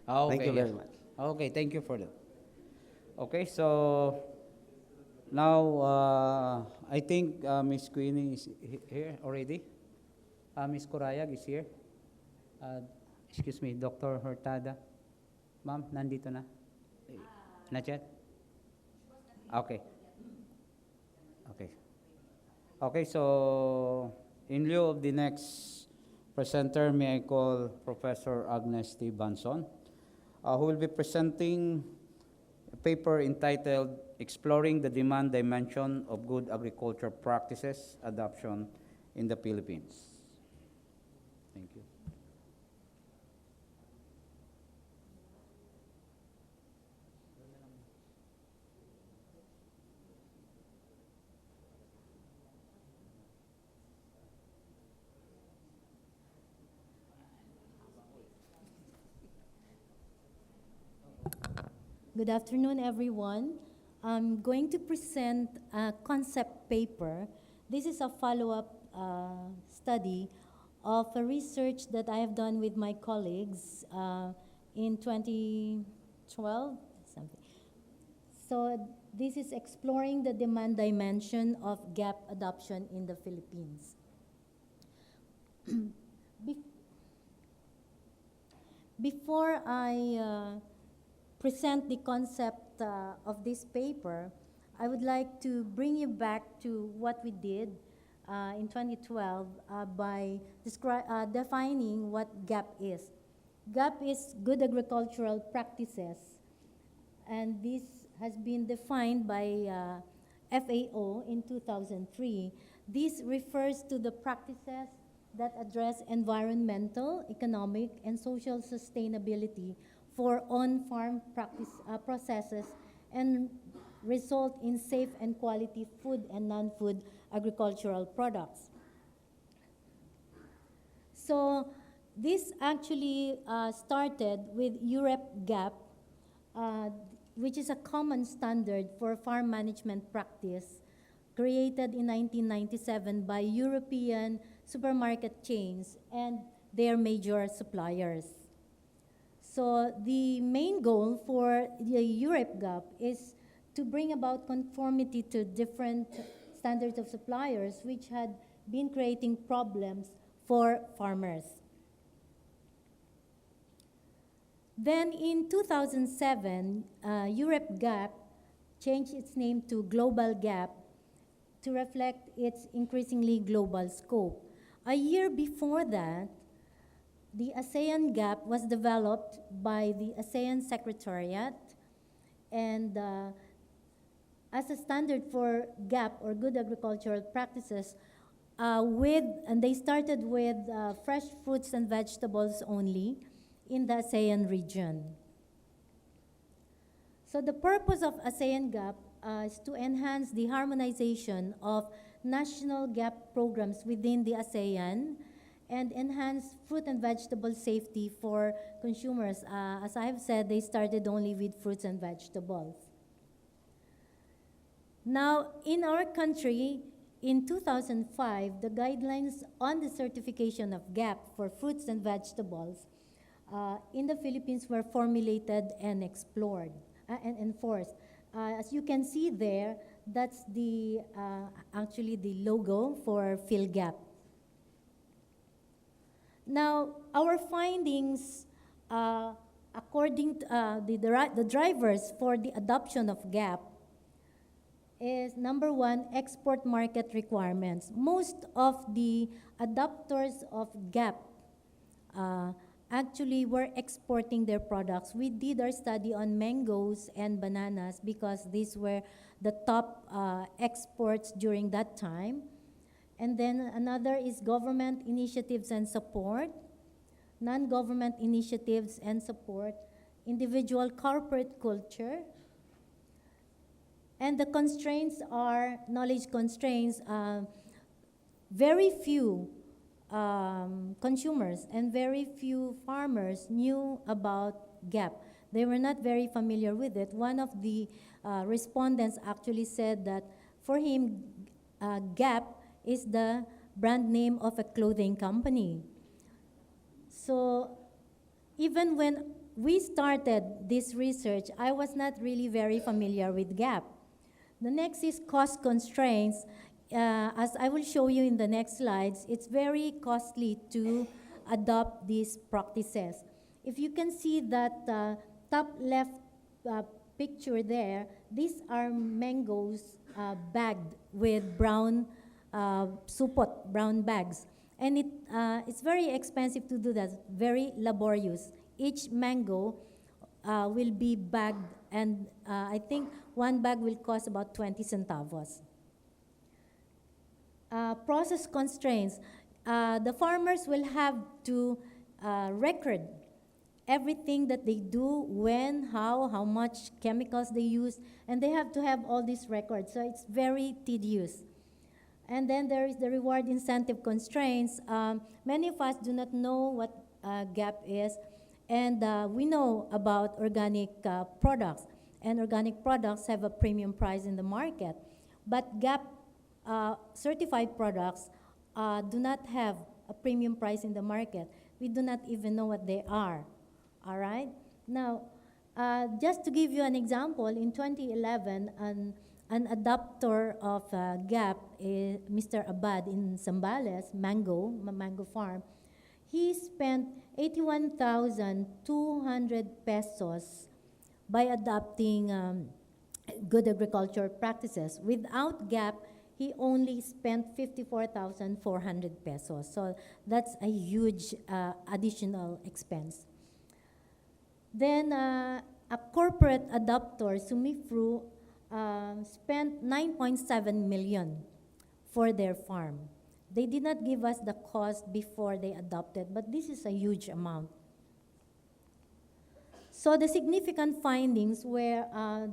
Thank Okay, you yeah. very much. Okay, thank you for that. Okay, so now I think Miss Queenie is here already. Miss Corayag is here. Uh, excuse me, Dr. Hurtada. Ma'am, nandito na? Eh, Not yet? Okay, okay. Okay, so in lieu of the next presenter, may I call Professor Agnes T. Banson, who will be presenting a paper entitled Exploring the Demand Dimension of Good Agriculture Practices Adoption in the Philippines. Thank you. Good afternoon, everyone. I'm going to present a concept paper. This is a follow-up study of a research that I have done with my colleagues in 2012, something. So this is exploring the demand dimension of gap adoption in the Philippines. Be- Before I present the concept of this paper, I would like to bring you back to what we did in 2012 by defining what GAP is. GAP is Good Agricultural Practices, and this has been defined by FAO in 2003. This refers to the practices that address environmental, economic, and social sustainability for on-farm processes and result in safe and quality food and non-food agricultural products. So this actually started with Europe GAP, which is a common standard for farm management practice created in 1997 by European supermarket chains and their major suppliers. So the main goal for the Europe GAP is to bring about conformity to different standards of suppliers which had been creating problems for farmers. Then in 2007, Europe GAP changed its name to Global GAP to reflect its increasingly global scope. A year before that, the ASEAN GAP was developed by the ASEAN Secretariat and as a standard for GAP or Good Agricultural Practices and they started with fresh fruits and vegetables only in the ASEAN region. So the purpose of ASEAN GAP is to enhance the harmonization of national GAP programs within the ASEAN and enhance fruit and vegetable safety for consumers. As I have said, they started only with fruits and vegetables. Now, in our country, in 2005, the guidelines on the certification of GAP for fruits and vegetables in the Philippines were formulated and explored and enforced. As you can see there, that's the actually the logo for PhilGAP. Now, our findings, according to the drivers for the adoption of GAP is number one, export market requirements. Most of the adopters of GAP actually were exporting their products. We did our study on mangoes and bananas because these were the top exports during that time. And then another is government initiatives and support, non-government initiatives and support, individual corporate culture, and the constraints are knowledge constraints. Very few consumers and very few farmers knew about GAP. They were not very familiar with it. One of the respondents actually said that for him, GAP is the brand name of a clothing company. So even when we started this research, I was not really very familiar with GAP. The next is cost constraints. As I will show you in the next slides, it's very costly to adopt these practices. If you can see that top left picture there, these are mangoes bagged with brown supot, brown bags. And it's very expensive to do that, very laborious. Each mango will be bagged, and I think one bag will cost about 20 centavos. Process constraints. The farmers will have to record everything that they do, when, how much chemicals they use, and they have to have all these records, so it's very tedious. And then there is the reward incentive constraints. Many of us do not know what GAP is, and we know about organic products, and organic products have a premium price in the market. But GAP certified products do not have a premium price in the market. We do not even know what they are. All right? Now, just to give you an example, in 2011, an adopter of GAP, Mr. Abad in Zambales, mango farm, he spent 81,200 pesos by adopting good agriculture practices. Without GAP, he only spent 54,400 pesos. So that's a huge additional expense. Then a corporate adopter, Sumifru, spent 9.7 million for their farm. They did not give us the cost before they adopted, but this is a huge amount. So the significant findings were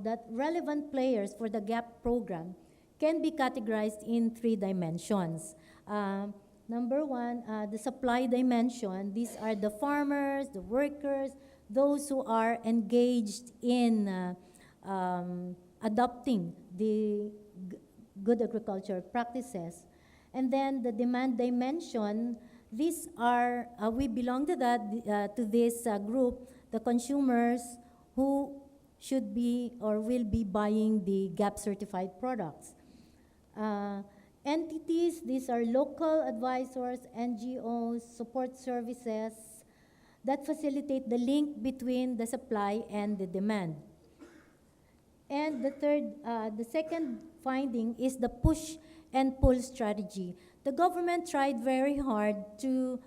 that relevant players for the GAP program can be categorized in 3 dimensions. Number 1, the supply dimension. These are the farmers, the workers, those who are engaged in adopting the good agriculture practices. And then the demand dimension, these are, we belong to that, to this group, the consumers who should be or will be buying the GAP certified products. Entities, these are local advisors, NGOs, support services that facilitate the link between the supply and the demand. And the second finding is the push and pull strategy. The government tried very hard to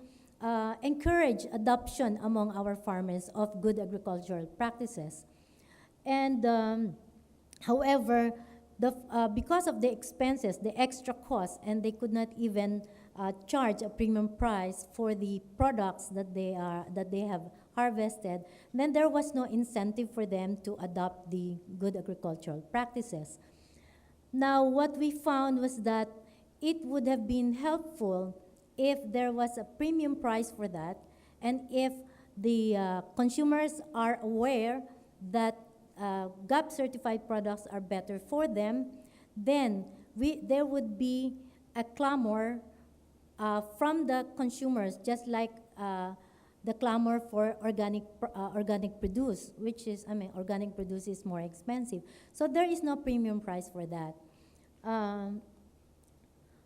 encourage adoption among our farmers of good agricultural practices. And however, because of the expenses, the extra costs, and they could not even charge a premium price for the products that they have harvested, then there was no incentive for them to adopt the good agricultural practices. Now, what we found was that it would have been helpful if there was a premium price for that, and if the consumers are aware that GAP certified products are better for them, then there would be a clamor from the consumers, just like the clamor for organic produce, which is, organic produce is more expensive. So there is no premium price for that.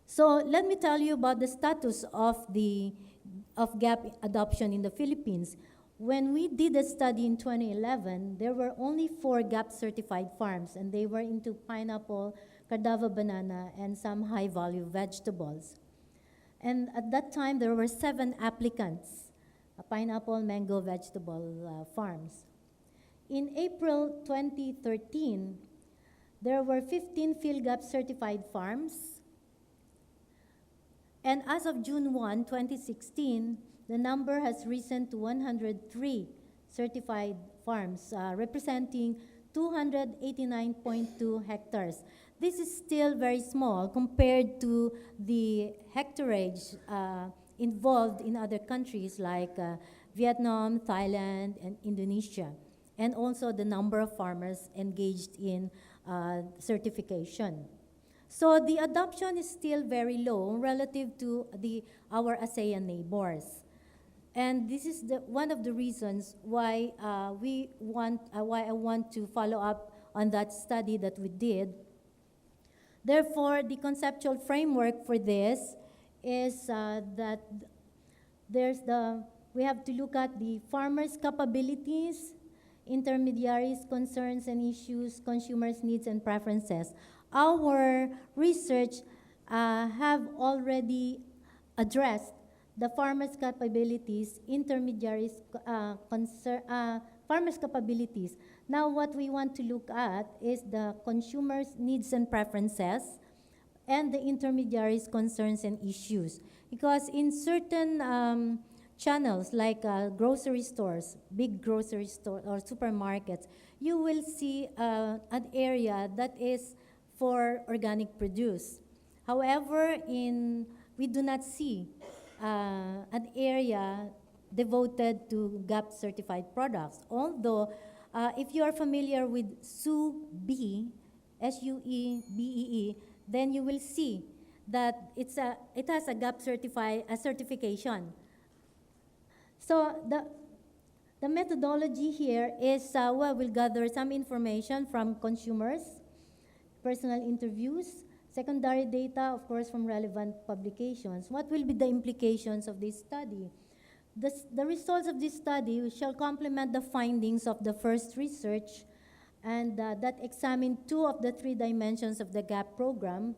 So let me tell you about the status of GAP adoption in the Philippines. When we did a study in 2011, there were only 4 GAP certified farms, and they were into pineapple, Cardava banana, and some high-value vegetables. And at that time, there were 7 applicants, pineapple, mango, vegetable farms. In April 2013, there were 15 PhilGAP certified farms. And as of June 1, 2016, the number has risen to 103 certified farms, representing 289.2 hectares. This is still very small compared to the hectareage involved in other countries like Vietnam, Thailand, and Indonesia, and also the number of farmers engaged in certification. So the adoption is still very low relative to our ASEAN neighbors. And this is one of the reasons why why I want to follow up on that study that we did. Therefore, the conceptual framework for this is that we have to look at the farmers' capabilities, intermediaries' concerns and issues, consumers' needs and preferences. Our research have already addressed the farmers' capabilities, intermediaries' farmers' capabilities. Now, what we want to look at is the consumers' needs and preferences, and the intermediaries' concerns and issues. Because in certain channels, like grocery stores, big grocery stores or supermarkets, you will see an area that is for organic produce. However, we do not see an area devoted to GAP certified products. Although, if you are familiar with SUBEE, SUEBEE, then you will see that it has a GAP certification. So the methodology here is we'll gather some information from consumers, personal interviews, secondary data, of course, from relevant publications. What will be the implications of this study? The results of this study shall complement the findings of the first research, and that examined two of the three dimensions of the GAP program,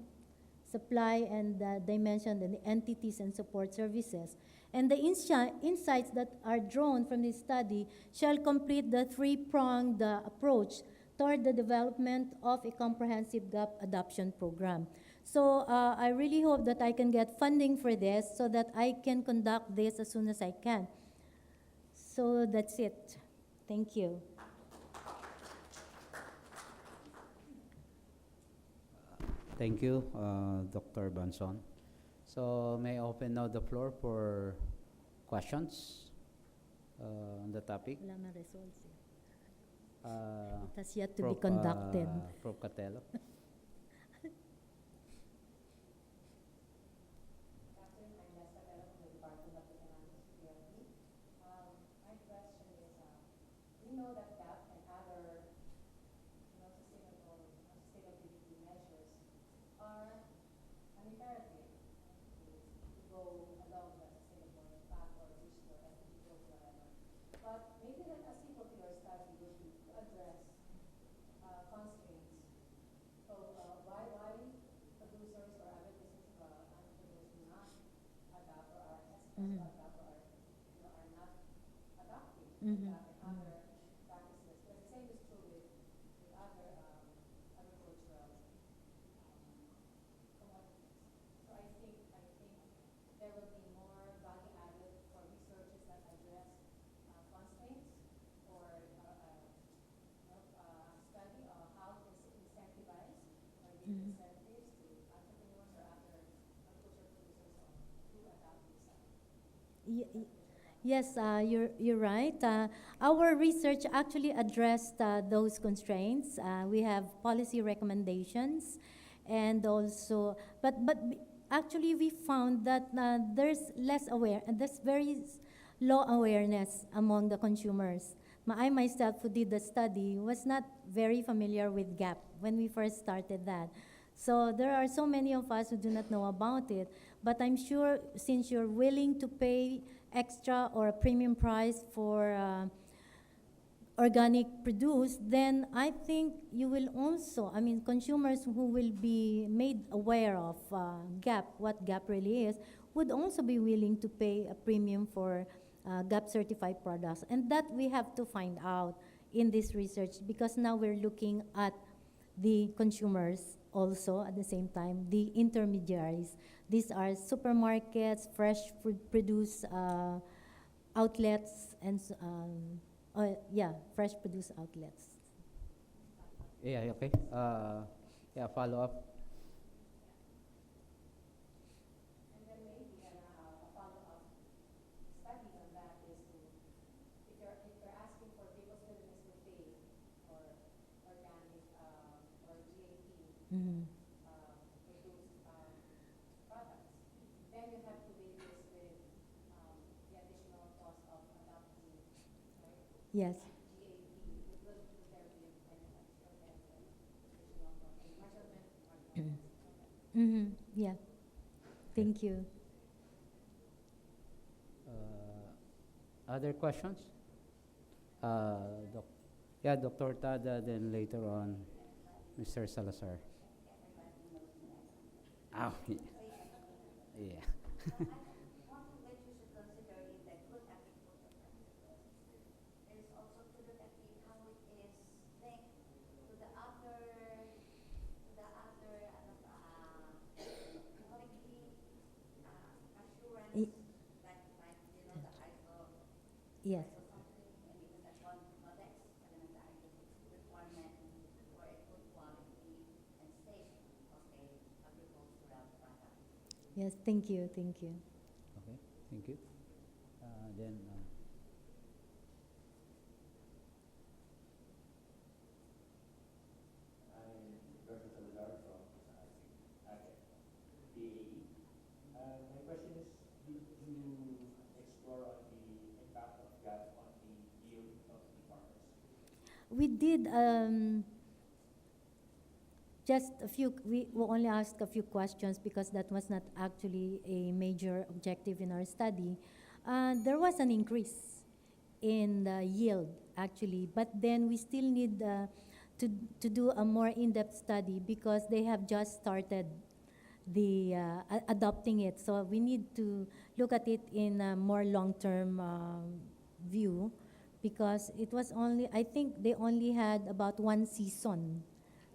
supply and dimension, and the entities and support services. And the insights that are drawn from this study shall complete the three-pronged approach toward the development of a comprehensive GAP adoption program. So I really hope that I can get funding for this so that I can conduct this as soon as I can. So that's it. Thank you. Thank you, Dr. Banson. So may I open now the floor for questions on the topic? Wala na results. It has yet to Prof, be conducted. Prof. Catelo. Mm-hmm. Yes, you're right. Our research actually addressed those constraints. We have policy recommendations, and also, actually we found that there's very low awareness among the consumers. I myself, who did the study, was not very familiar with GAP when we first started that. So there are so many of us who do not know about it. But I'm sure since you're willing to pay extra or a premium price for organic produce, then I think you will also, consumers who will be made aware of GAP, what GAP really is, would also be willing to pay a premium for GAP certified products. And that we have to find out in this research, because now we're looking at the consumers also at the same time, the intermediaries. These are supermarkets, fresh food produce outlets, and fresh produce outlets. Yeah, okay. Follow up. Mm-hmm. Yes. Mm-hmm. Yeah. Thank you. Other questions? Uh, doc- yeah, Dr. Tada, then later on, Mr. Salazar. Oh, yeah. Y- yes. Yes. Thank you. Thank you. Okay, thank you. Then, We did just a few. We will only ask a few questions because that was not actually a major objective in our study. There was an increase in the yield actually, but then we still need to to do a more in-depth study because they have just started the adopting it. So we need to look at it in a more long-term view because it was only, I think they only had about one season.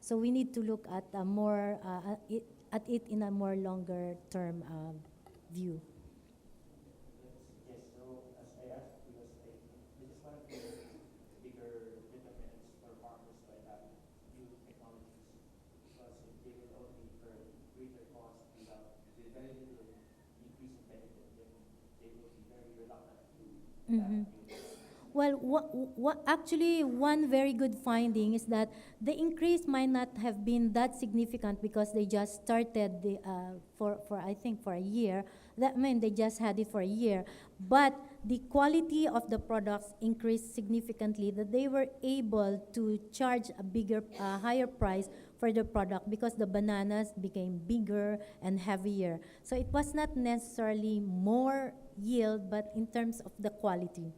So we need to look at a more at it in a more longer term view. Mhm. Well, actually, one very good finding is that the increase might not have been that significant because they just started the for I think for a year. That meant they just had it for a year, but the quality of the products increased significantly. That they were able to charge a bigger, higher price for the product because the bananas became bigger and heavier. So it was not necessarily more yield, but in terms of the quality.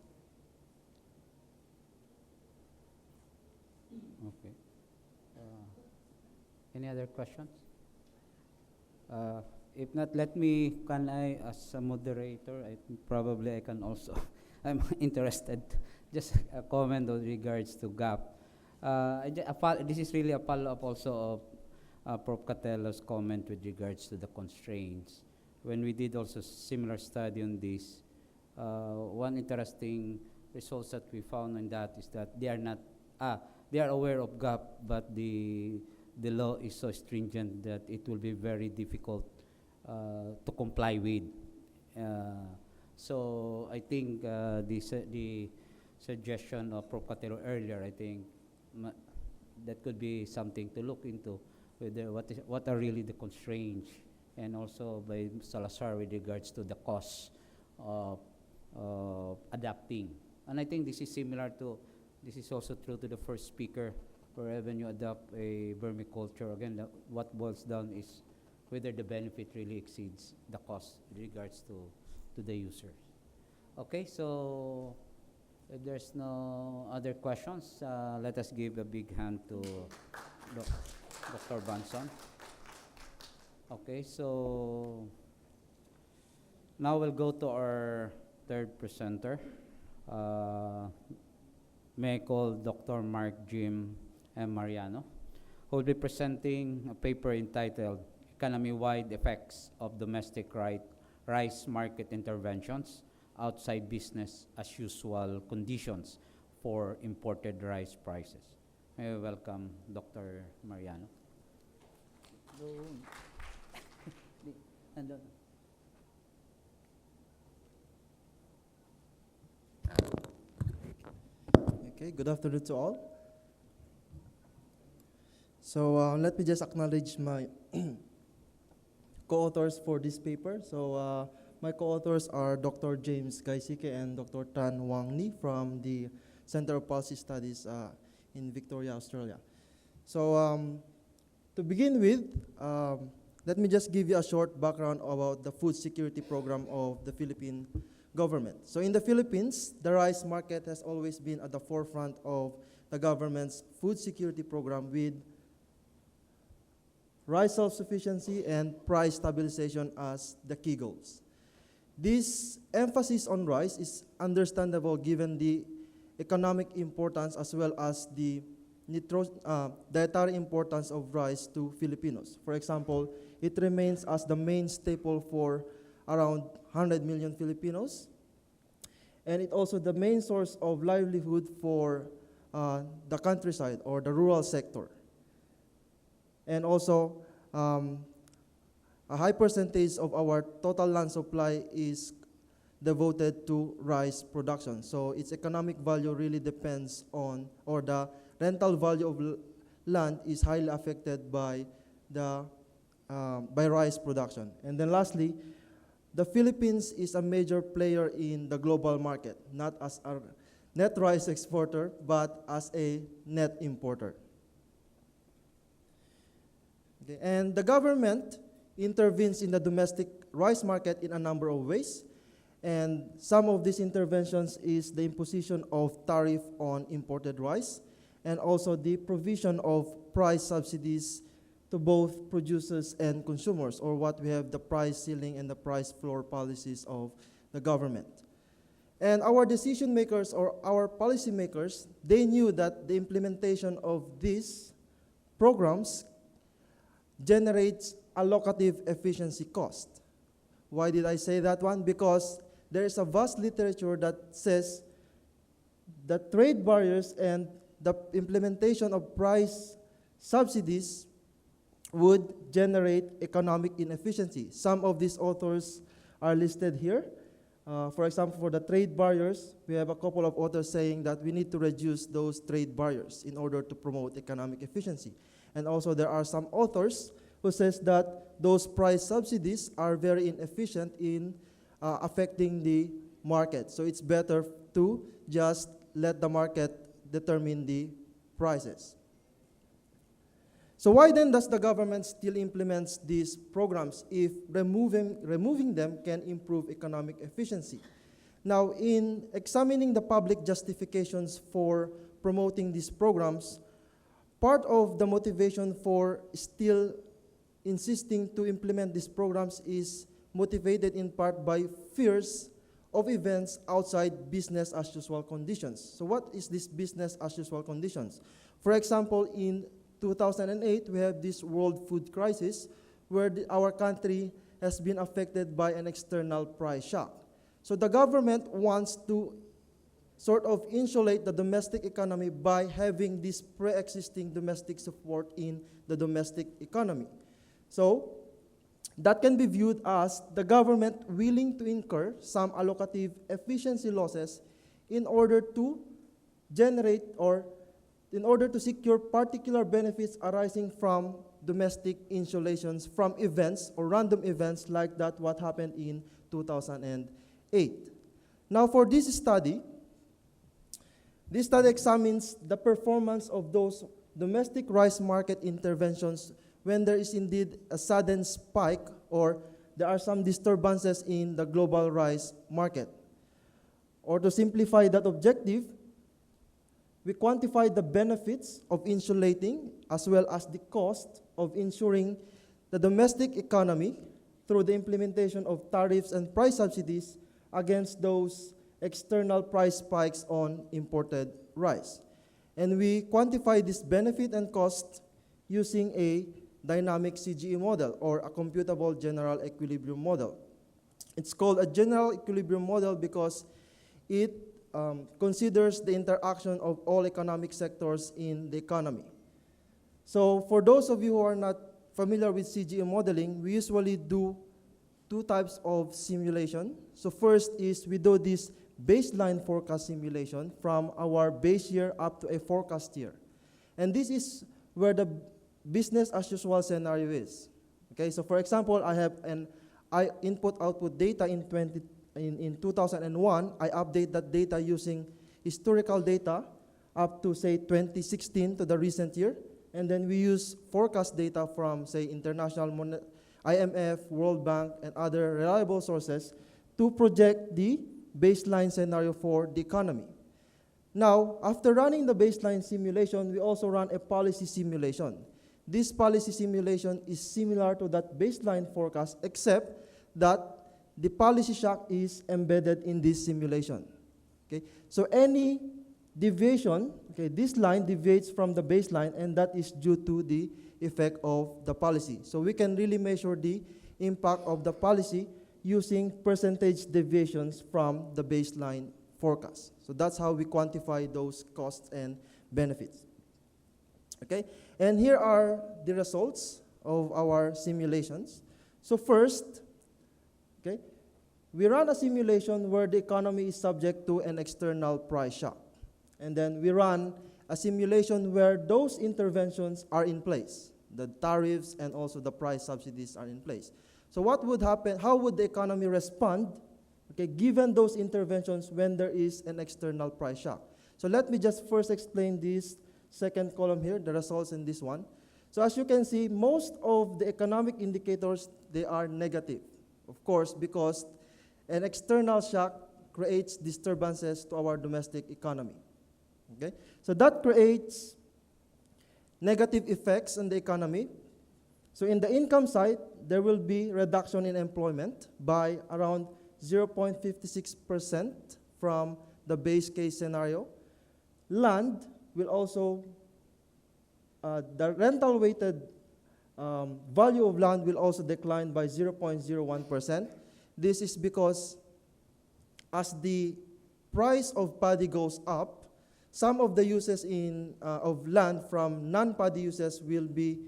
okay. Uh, any other questions? Uh, if not, can I, as a moderator, probably I can also, I'm interested, just a comment with regards to gap. This is really a follow-up also of Prof. Catello's comment with regards to the constraints. When we did also similar study on this, one interesting results that we found on that is that they are aware of gap, but the law is so stringent that it will be very difficult to comply with. So I think the suggestion of Prof. Catero earlier, I think that could be something to look into, whether what are really the constraints, and also by Salazar with regards to the cost of adapting. And I think this is also true to the first speaker, where when you adopt a vermiculture, again, what boils down is whether the benefit really exceeds the cost with regards to the users. Okay, so if there's no other questions, let us give a big hand to Dr. Banson. Okay, so now we'll go to our third presenter. May I call Dr. Mark Jim M. Mariano, who will be presenting a paper entitled Economy-Wide Effects of Domestic Rice Market Interventions Outside Business as Usual Conditions for Imported Rice Prices. May I welcome Dr. Mariano. Andun. Okay, good afternoon to all. So let me just acknowledge my co-authors for this paper. My co-authors are Dr. James Gaisike and Dr. Tan Wang Ni from the Center of Policy Studies in Victoria, Australia. So to begin with, let me just give you a short background about the food security program of the Philippine government. So in the Philippines, the rice market has always been at the forefront of the government's food security program, with rice self-sufficiency and price stabilization as the key goals. This emphasis on rice is understandable given the economic importance as well as the dietary importance of rice to Filipinos. For example, it remains as the main staple for around 100 million Filipinos, and it also the main source of livelihood for the countryside or the rural sector. And also, a high percentage of our total land supply is devoted to rice production. So its economic value really depends on, or the rental value of land is highly affected by the by rice production. And then lastly, the Philippines is a major player in the global market, not as a net rice exporter, but as a net importer. Okay. And the government intervenes in the domestic rice market in a number of ways. And some of these interventions is the imposition of tariff on imported rice, and also the provision of price subsidies to both producers and consumers, or what we have the price ceiling and the price floor policies of the government. And our decision makers or our policy makers, they knew that the implementation of these programs generates allocative efficiency cost. Why did I say that one? Because there is a vast literature that says that trade barriers and the implementation of price subsidies would generate economic inefficiency. Some of these authors are listed here. For example, for the trade barriers, we have a couple of authors saying that we need to reduce those trade barriers in order to promote economic efficiency. And also there are some authors who says that those price subsidies are very inefficient in affecting the market. So it's better to just let the market determine the prices. So why then does the government still implement these programs if removing them can improve economic efficiency? Now, in examining the public justifications for promoting these programs, part of the motivation for still insisting to implement these programs is motivated in part by fears of events outside business as usual conditions. So what is this business as usual conditions? For example, in 2008, we have this world food crisis where our country has been affected by an external price shock. So the government wants to sort of insulate the domestic economy by having this pre-existing domestic support in the domestic economy. So that can be viewed as the government willing to incur some allocative efficiency losses in order to generate or in order to secure particular benefits arising from domestic insulations from events or random events like that what happened in 2008. Now for this study examines the performance of those domestic rice market interventions when there is indeed a sudden spike or there are some disturbances in the global rice market. Or to simplify that objective, we quantify the benefits of insulating as well as the cost of ensuring the domestic economy through the implementation of tariffs and price subsidies against those external price spikes on imported rice. And we quantify this benefit and cost using a dynamic CGE model or a computable general equilibrium model. It's called a general equilibrium model because it considers the interaction of all economic sectors in the economy. So for those of you who are not familiar with CGE modeling, we usually do two types of simulation. So first is we do this baseline forecast simulation from our base year up to a forecast year. And this is where the business as usual scenario is. Okay, so for example, I have an input-output data in 2001. I update that data using historical data up to, say, 2016 to the recent year. And then we use forecast data from, say, IMF, World Bank, and other reliable sources to project the baseline scenario for the economy. Now, after running the baseline simulation, we also run a policy simulation. This policy simulation is similar to that baseline forecast, except that the policy shock is embedded in this simulation. Okay? So any deviation, okay, this line deviates from the baseline, and that is due to the effect of the policy. So we can really measure the impact of the policy using percentage deviations from the baseline forecast. So that's how we quantify those costs and benefits. Okay, and here are the results of our simulations. So first, okay, we run a simulation where the economy is subject to an external price shock. And then we run a simulation where those interventions are in place. The tariffs and also the price subsidies are in place. So what would happen, how would the economy respond, okay, given those interventions when there is an external price shock? So let me just first explain this second column here, the results in this one. So as you can see, most of the economic indicators, they are negative. Of course, because an external shock creates disturbances to our domestic economy. Okay? So that creates negative effects on the economy. So in the income side, there will be reduction in employment by around 0.56% from the base case scenario. Land will also, the rental weighted value of land will also decline by 0.01%. This is because as the price of paddy goes up, some of the uses of land from non-paddy uses will be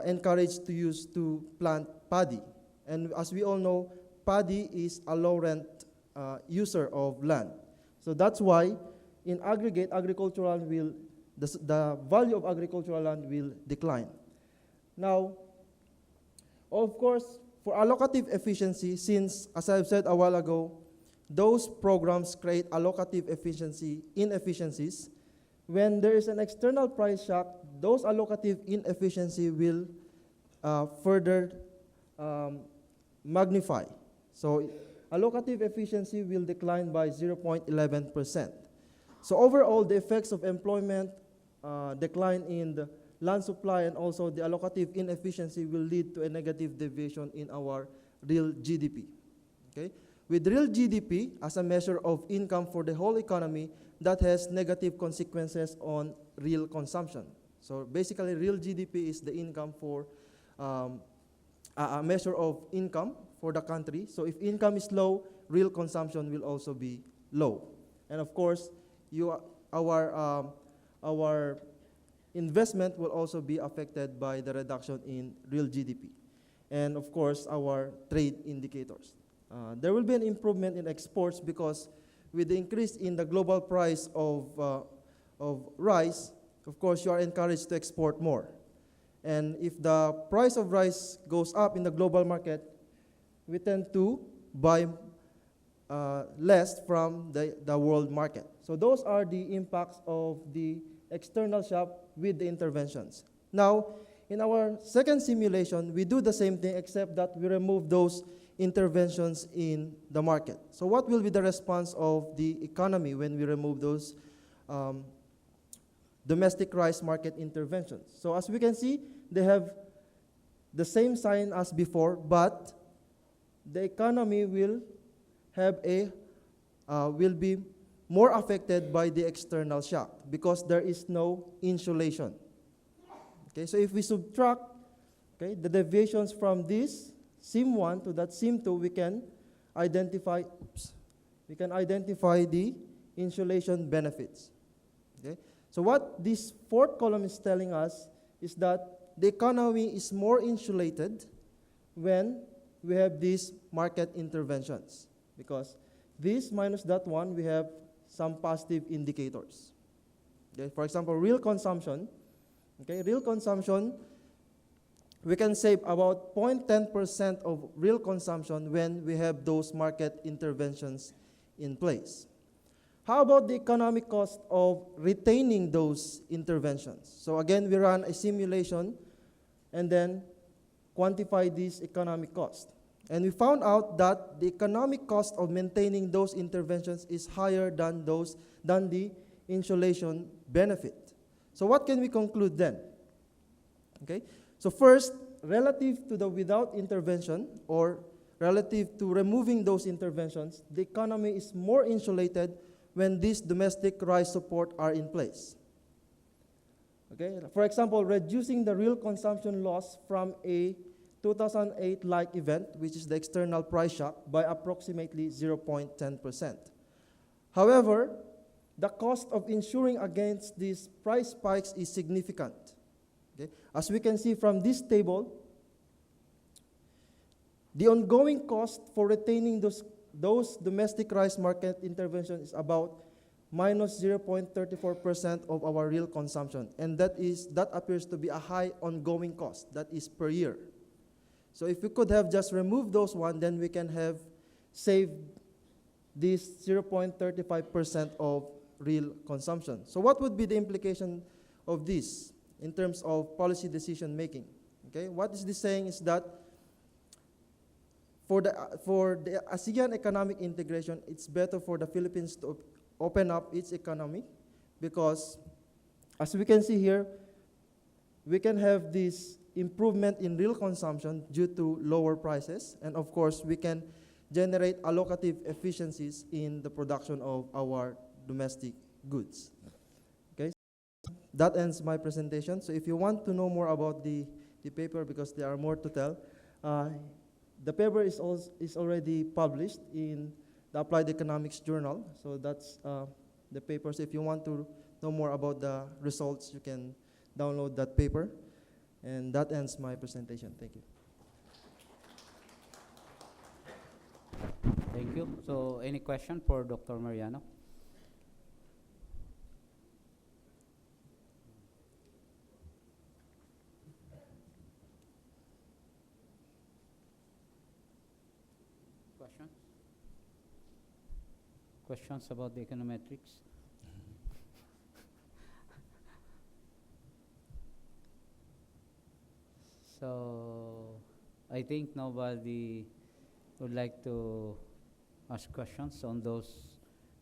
encouraged to use to plant paddy. And as we all know, paddy is a low-rent user of land. So that's why, in aggregate, the value of agricultural land will decline. Now, of course, for allocative efficiency, since, as I've said a while ago, those programs create allocative inefficiencies. When there is an external price shock, those allocative inefficiency will further magnify. So allocative efficiency will decline by 0.11%. So overall, the effects of employment, decline in the land supply, and also the allocative inefficiency will lead to a negative deviation in our real GDP. Okay? With real GDP as a measure of income for the whole economy, that has negative consequences on real consumption. So basically, real GDP is the income for a measure of income for the country. So if income is low, real consumption will also be low. And of course, our investment will also be affected by the reduction in real GDP. And of course, our trade indicators. There will be an improvement in exports because with the increase in the global price of rice, of course, you are encouraged to export more. And if the price of rice goes up in the global market, we tend to buy less from the world market. So those are the impacts of the external shock with the interventions. Now, in our second simulation, we do the same thing except that we remove those interventions in the market. So what will be the response of the economy when we remove those domestic rice market interventions? So as we can see, they have the same sign as before, but the economy will be more affected by the external shock because there is no insulation. Okay, so if we subtract, okay, the deviations from this SIM 1 to that SIM 2, we can identify the insulation benefits. Okay? So what this fourth column is telling us is that the economy is more insulated when we have these market interventions, because this minus that one, we have some positive indicators. Okay? For example, real consumption. Okay? Real consumption, we can save about 0.10% of real consumption when we have those market interventions in place. How about the economic cost of retaining those interventions? So again, we run a simulation and then quantify this economic cost. And we found out that the economic cost of maintaining those interventions is higher than the insulation benefit. So what can we conclude then? Okay? So first, relative to the without intervention or relative to removing those interventions, the economy is more insulated when these domestic rice support are in place. Okay? For example, reducing the real consumption loss from a 2008-like event, which is the external price shock, by approximately 0.10%. However, the cost of insuring against these price spikes is significant. Okay? As we can see from this table, the ongoing cost for retaining those domestic rice market interventions is about minus 0.34% of our real consumption. And that appears to be a high ongoing cost. That is per year. So if we could have just removed those one, then we can have saved this 0.35% of real consumption. So what would be the implication of this in terms of policy decision making? Okay, what is this saying is that for the ASEAN economic integration, it's better for the Philippines to open up its economy because, as we can see here, we can have this improvement in real consumption due to lower prices, and of course, we can generate allocative efficiencies in the production of our domestic goods. Okay, that ends my presentation. So if you want to know more about the paper, because there are more to tell, the paper is already published in the Applied Economics Journal. So that's the paper. So if you want to know more about the results, you can download that paper. And that ends my presentation. Thank you. Thank you. So any question for Dr. Mariano? Questions? Questions about the econometrics? So I think nobody would like to ask questions on those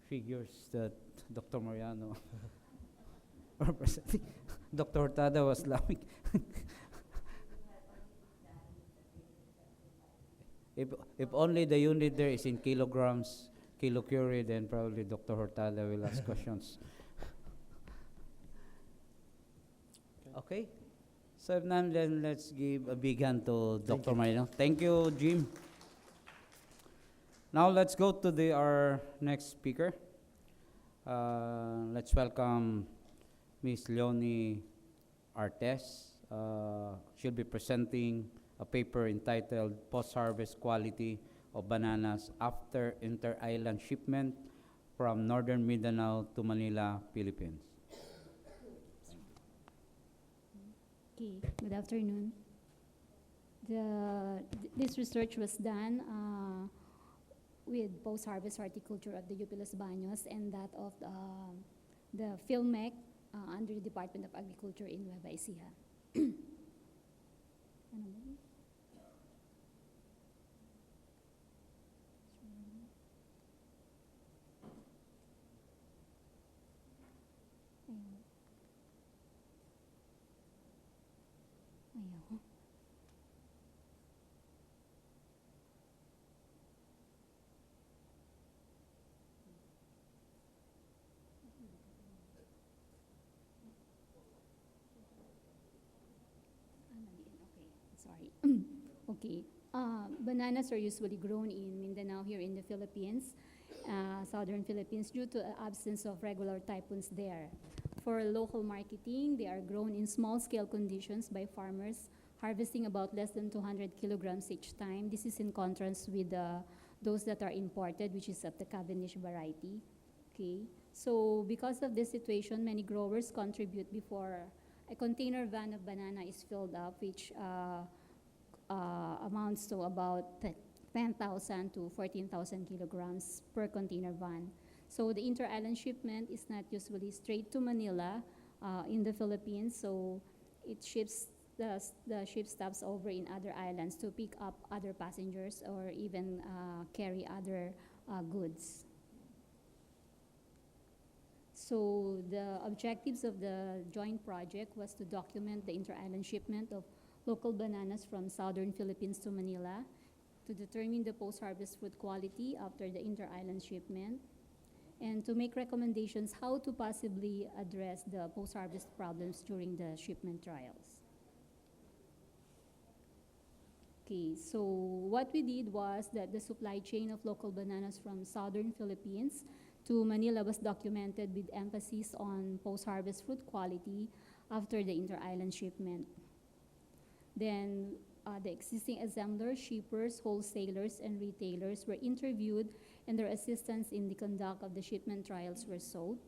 figures that Dr. Mariano or presenting. Dr. Hurtado was laughing. If only the unit there is in kilograms, kilocurie, then probably Dr. Hurtado will ask questions. Okay. So if none, then let's give a big hand to Dr. Mariano. Thank you, Jim. Now let's go to our next speaker. Let's welcome Ms. Leonie Artes. She'll be presenting a paper entitled Postharvest Quality of Bananas After Inter-Island Shipment from Northern Mindanao to Manila, Philippines. Okay, good afternoon. This research was done with post-harvest horticulture at the UP Los Baños and that of the FILMEC under the Department of Agriculture in Nueva Ecija. Sorry. Okay. Bananas are usually grown in Mindanao here in the Philippines, southern Philippines, due to the absence of regular typhoons there. For local marketing, they are grown in small-scale conditions by farmers, harvesting about less than 200 kilograms each time. This is in contrast with those that are imported, which is of the Cavendish variety. Okay. So because of this situation, many growers contribute before a container van of banana is filled up, which amounts to about 10,000 to 14,000 kilograms per container van. So the inter-island shipment is not usually straight to Manila in the Philippines, so it ships the ship stops over in other islands to pick up other passengers or even carry other goods. So the objectives of the joint project was to document the inter-island shipment of local bananas from southern Philippines to Manila, to determine the post-harvest fruit quality after the inter-island shipment, and to make recommendations how to possibly address the post-harvest problems during the shipment trials. Okay, so what we did was that the supply chain of local bananas from southern Philippines to Manila was documented with emphasis on post-harvest fruit quality after the inter-island shipment. Then the existing assemblers, shippers, wholesalers, and retailers were interviewed, and their assistance in the conduct of the shipment trials were sought.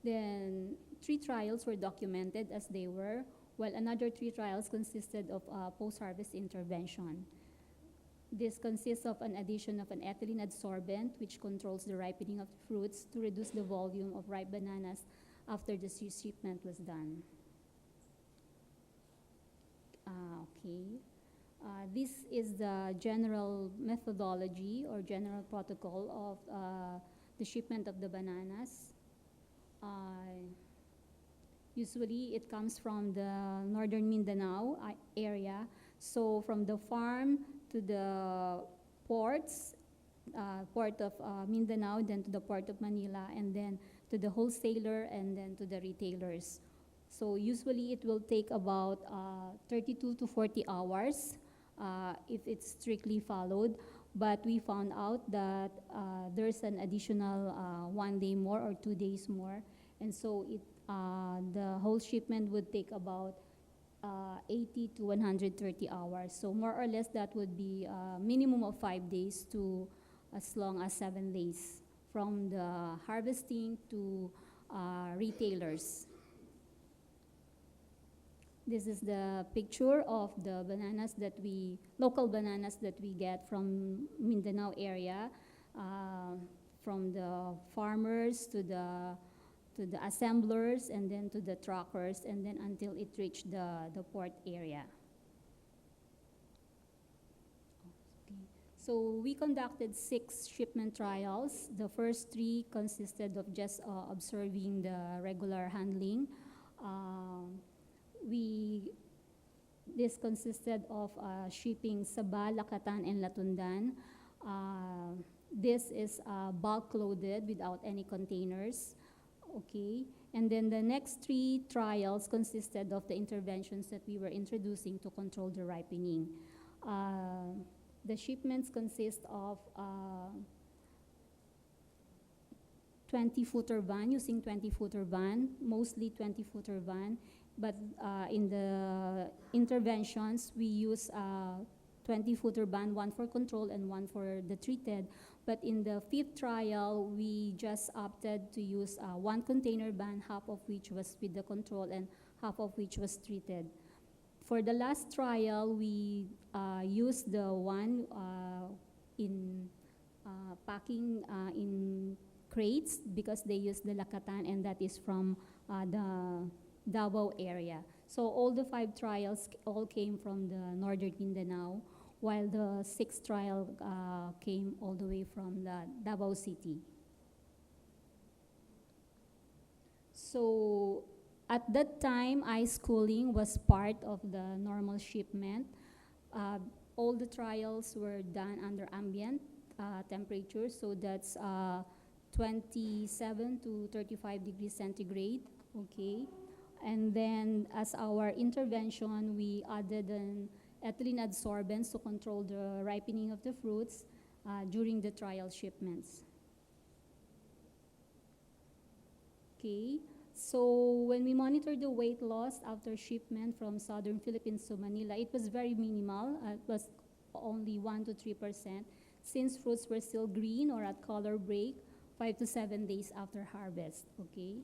Then 3 trials were documented as they were, while another 3 trials consisted of post-harvest intervention. This consists of an addition of an ethylene adsorbent, which controls the ripening of the fruits to reduce the volume of ripe bananas after the shipment was done. Okay. This is the general methodology or general protocol of the shipment of the bananas. Usually it comes from the northern Mindanao area. So from the farm to the ports, port of Mindanao, then to the port of Manila, and then to the wholesaler, and then to the retailers. So usually it will take about 32 to 40 hours if it's strictly followed. But we found out that there's an additional 1 day more or 2 days more. And so the whole shipment would take about 80 to 130 hours. So more or less that would be a minimum of 5 days to as long as 7 days from the harvesting to retailers. This is the picture of the bananas local bananas that we get from Mindanao area, from the farmers to the assemblers, and then to the truckers, and then until it reached the port area. Okay. So we conducted 6 shipment trials. The first 3 consisted of just observing the regular handling. This consisted of shipping Sabah, Lakatan, and Latundan. This is bulk loaded without any containers. Okay, and then the next 3 trials consisted of the interventions that we were introducing to control the ripening. The shipments consist of 20-footer van, using 20-footer van, mostly 20-footer van, but in the interventions, we use 20-footer van, 1 for control and 1 for the treated. But in the 5th trial, we just opted to use 1 container van, half of which was with the control and half of which was treated. For the last trial, we used the one in packing in crates because they use the Lakatan, and that is from the Davao area. So all the 5 trials all came from the northern Mindanao, while the 6th trial came all the way from the Davao City. So at that time, ice cooling was part of the normal shipment. All the trials were done under ambient temperature, so that's 27 to 35 degrees centigrade, okay? And then as our intervention, we added an ethylene adsorbents to control the ripening of the fruits during the trial shipments. Okay, so when we monitored the weight loss after shipment from southern Philippines to Manila, it was very minimal. It was only 1 to 3%, since fruits were still green or at color break 5 to 7 days after harvest, okay?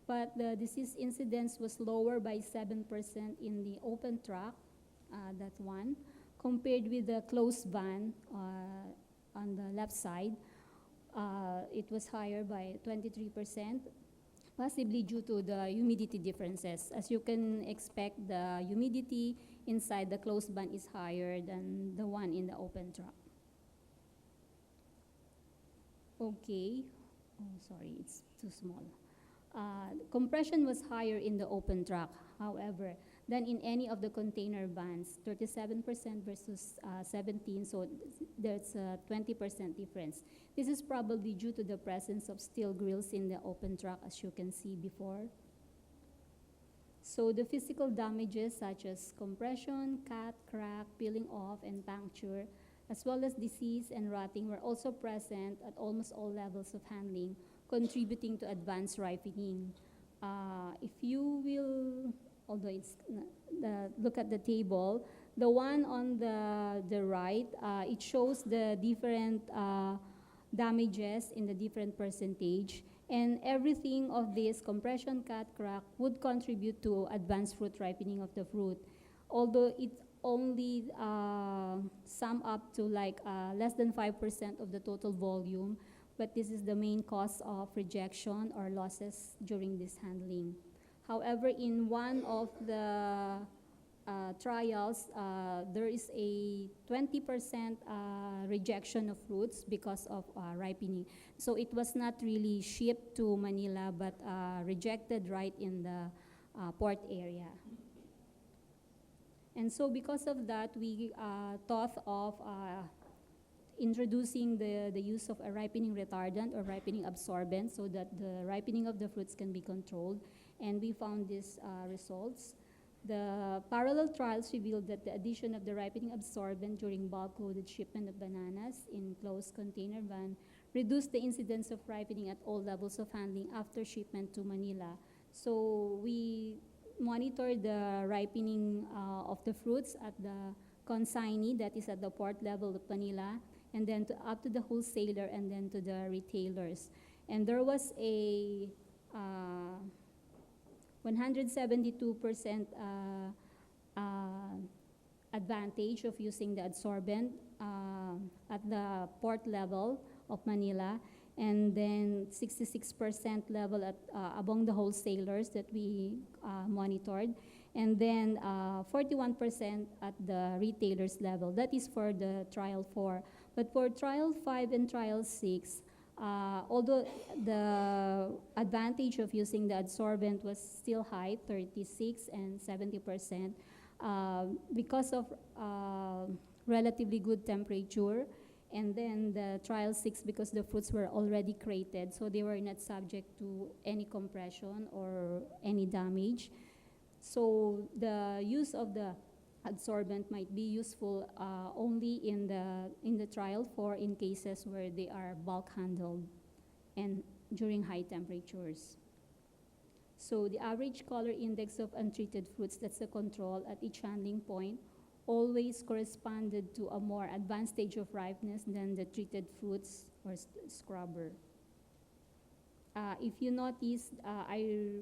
But the disease incidence was lower by 7% in the open track, that one, compared with the closed van on the left side, it was higher by 23%, possibly due to the humidity differences. As you can expect, the humidity inside the closed band is higher than the one in the open track. Okay. Oh, sorry, it's too small. Compression was higher in the open track, however, than in any of the container bands, 37% versus 17, so there's a 20% difference. This is probably due to the presence of steel grills in the open track, as you can see before. So the physical damages such as compression, cut, crack, peeling off, and puncture, as well as disease and rotting were also present at almost all levels of handling, contributing to advanced ripening. If you will, although it's look at the table, the one on the right, it shows the different damages in the different percentage, and everything of this, compression, cut, crack, would contribute to advanced fruit ripening of the fruit, although it only sum up to like less than 5% of the total volume, but this is the main cause of rejection or losses during this handling. However, in one of the trials, there is a 20% rejection of fruits because of ripening. So it was not really shipped to Manila, but rejected right in the port area. And so because of that, we thought of introducing the use of a ripening retardant or ripening absorbent so that the ripening of the fruits can be controlled. And we found these results. The parallel trials revealed that the addition of the ripening absorbent during bulk-loaded shipment of bananas in closed container van reduced the incidence of ripening at all levels of handling after shipment to Manila. So we monitored the ripening of the fruits at the consignee, that is at the port level of Manila, and then up to the wholesaler and then to the retailers. And there was a 172% advantage of using the adsorbent at the port level of Manila, and then 66% level at among the wholesalers that we monitored, and then 41% at the retailers level. That is for the trial 4. But for trial 5 and trial 6, although the advantage of using the adsorbent was still high, 36 and 70%, because of relatively good temperature, and then the trial 6, because the fruits were already crated, so they were not subject to any compression or any damage. So the use of the adsorbent might be useful only in the trial 4 in cases where they are bulk handled and during high temperatures. So the average color index of untreated fruits, that's the control at each handling point, always corresponded to a more advanced stage of ripeness than the treated fruits or scrubber. If you notice,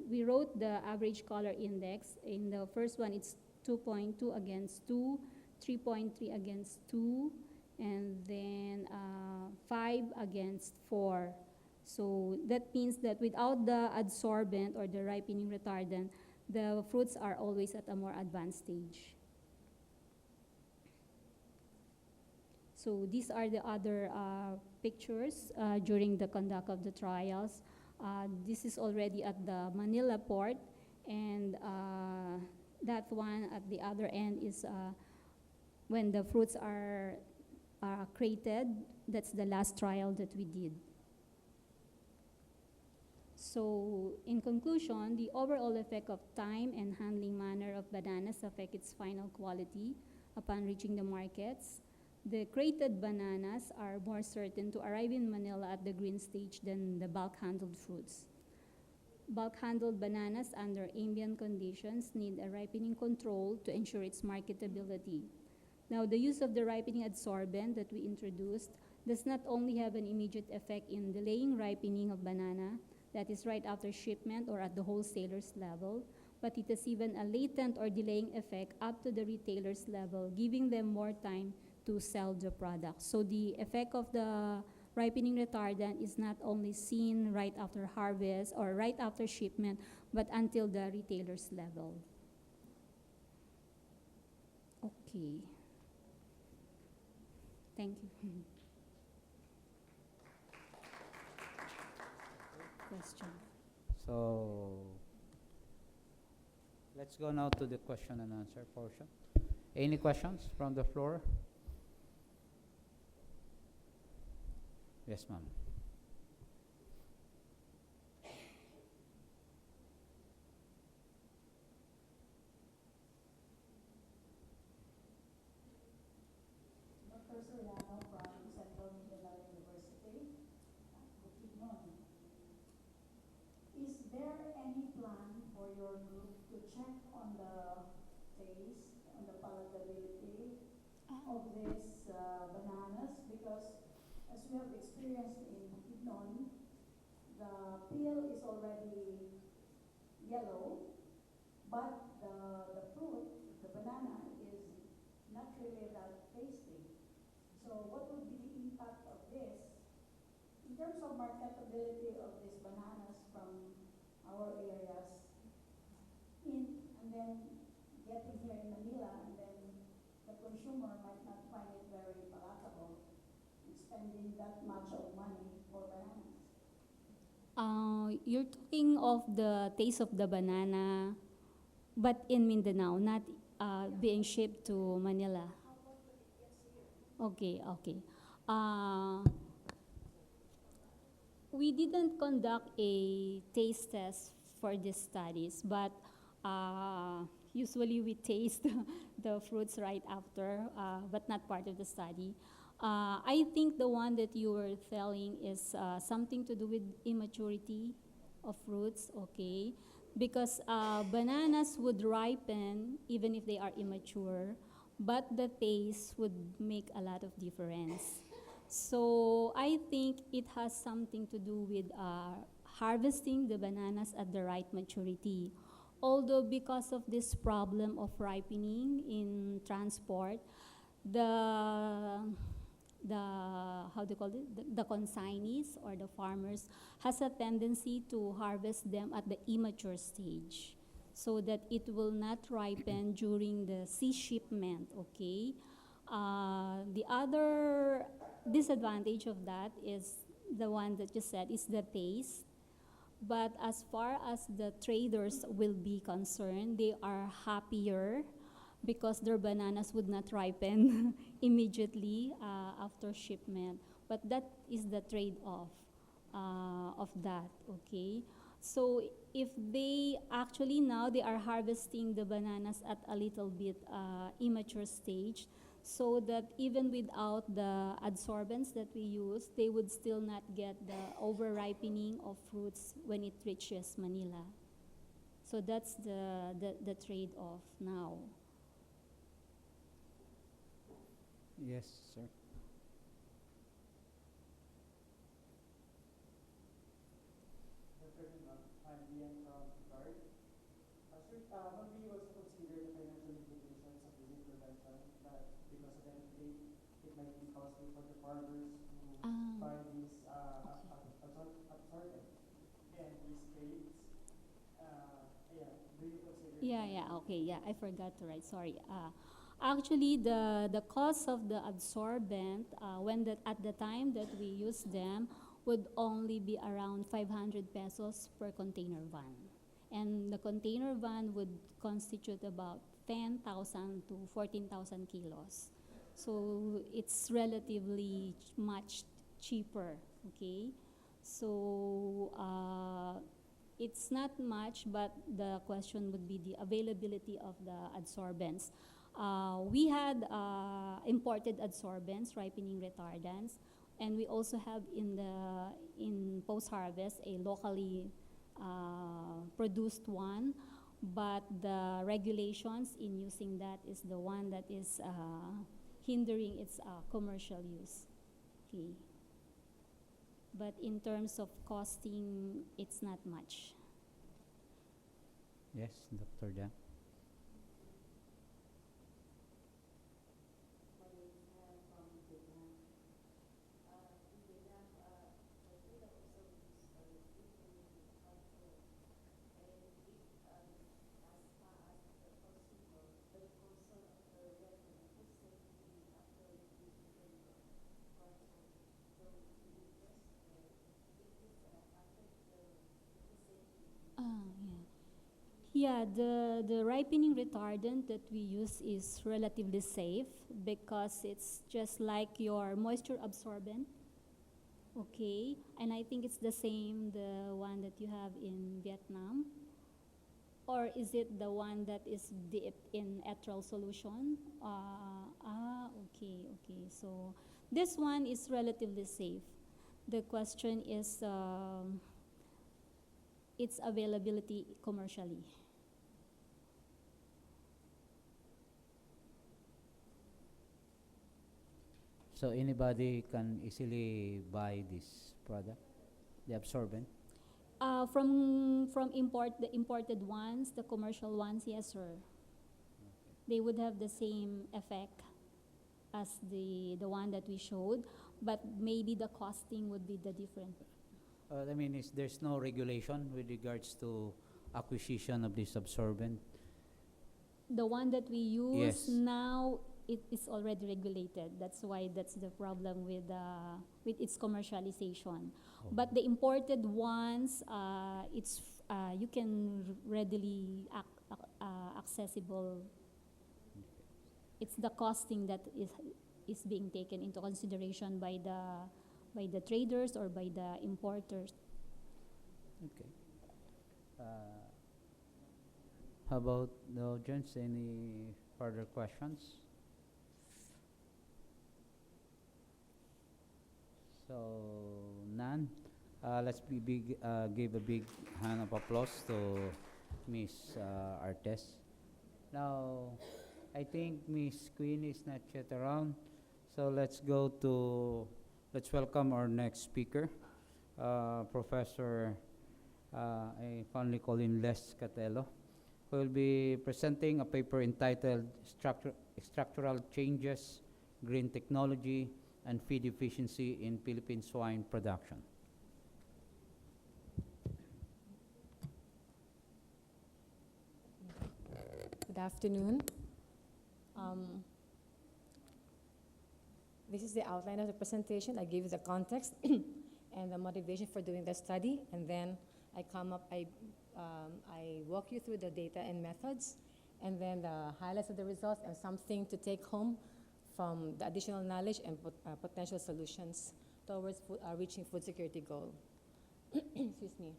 we wrote the average color index. In the first one, it's 2.2 against 2, 3.3 against 2, and then 5 against 4. So that means that without the adsorbent or the ripening retardant, the fruits are always at a more advanced stage. So these are the other pictures during the conduct of the trials. This is already at the Manila port, and that one at the other end is when the fruits are crated. That's the last trial that we did. So in conclusion, the overall effect of time and handling manner of bananas affect its final quality upon reaching the markets. The crated bananas are more certain to arrive in Manila at the green stage than the bulk-handled fruits. Bulk-handled bananas under ambient conditions need a ripening control to ensure its marketability. Now, the use of the ripening adsorbent that we introduced does not only have an immediate effect in delaying ripening of banana, that is right after shipment or at the wholesaler's level, but it has even a latent or delaying effect up to the retailer's level, giving them more time to sell the product. So the effect of the ripening retardant is not only seen right after harvest or right after shipment, but until the retailer's level. Okay. Thank you. Question. So let's go now to the question and answer portion. Any questions from the floor? Yes, ma'am. Dr. Soriano from Central Mindanao University. Good evening. Is there any plan for your group to check on the taste, on the palatability of these bananas? Because as we have experienced in Bukidnon, the peel is already yellow, but the fruit, the banana, is not really that tasty. So what would be the impact of this in terms of marketability of these bananas from our areas and then getting here in Manila, and then the consumer might not find it very palatable and spending that much of money for bananas? You're talking of the taste of the banana, but in Mindanao, not being shipped to Manila. Okay, okay. We didn't conduct a taste test for these studies, but usually we taste the fruits right after, but not part of the study. I think the one that you were telling is something to do with immaturity of fruits, okay? Because bananas would ripen even if they are immature, but the taste would make a lot of difference. So I think it has something to do with harvesting the bananas at the right maturity. Although because of this problem of ripening in transport, the how do you call it, the consignees or the farmers has a tendency to harvest them at the immature stage so that it will not ripen during the sea shipment, okay? The other disadvantage of that is the one that you said is the taste. But as far as the traders will be concerned, they are happier because their bananas would not ripen immediately after shipment. But that is the trade-off of that, okay? So if they actually now they are harvesting the bananas at a little bit immature stage, so that even without the adsorbents that we use, they would still not get the over-ripening of fruits when it reaches Manila. So that's the trade-off now. Yes, sir. I'm Ian from Guard. Sir, have we also considered the financial implications of this intervention, that because eventually it might be costly for the farmers to buy these absorbent and these trades? Do you consider? Okay, I forgot to write, sorry. Actually, the cost of the absorbent, at the time that we use them, would only be around 500 pesos per container van. And the container van would constitute about 10,000 to 14,000 kilos. So it's relatively much cheaper, okay? So it's not much, but the question would be the availability of the adsorbents. We had imported adsorbents, ripening retardants, and we also have in Postharvest a locally produced one, but the regulations in using that is the one that is hindering its commercial use. Okay. But in terms of costing, it's not much. Yes, Dr. Dan. My name is Anne from Vietnam. In Vietnam, Yeah, the ripening retardant that we use is relatively safe because it's just like your moisture absorbent. Okay, and I think it's the same, the one that you have in Vietnam. Or is it the one that is dipped in ethyl solution? Okay. So this one is relatively safe. The question is its availability commercially. So anybody can easily buy this product, the absorbent? From the imported ones, the commercial ones, yes, sir. They would have the same effect as the one that we showed, but maybe the costing would be the different. I mean, there's no regulation with regards to acquisition of this absorbent? The one that we use Yes. now, it is already regulated. That's why that's the problem with its commercialization. But the imported ones, you can readily accessible. It's the costing that is being taken into consideration by the traders or by the importers. Okay. How about the audience? Any further questions? So, none. Let's give a big hand of applause to Miss Artes. Now, I think Miss Queen is not yet around, so let's welcome our next speaker, Professor, I fondly call him Les Catello, who will be presenting a paper entitled Structural Changes, Green Technology, and Feed Efficiency in Philippine Swine Production. Good afternoon. This is the outline of the presentation. I give you the context and the motivation for doing the study, and then I walk you through the data and methods, and then the highlights of the results and something to take home from the additional knowledge and potential solutions towards reaching food security goal. Excuse me.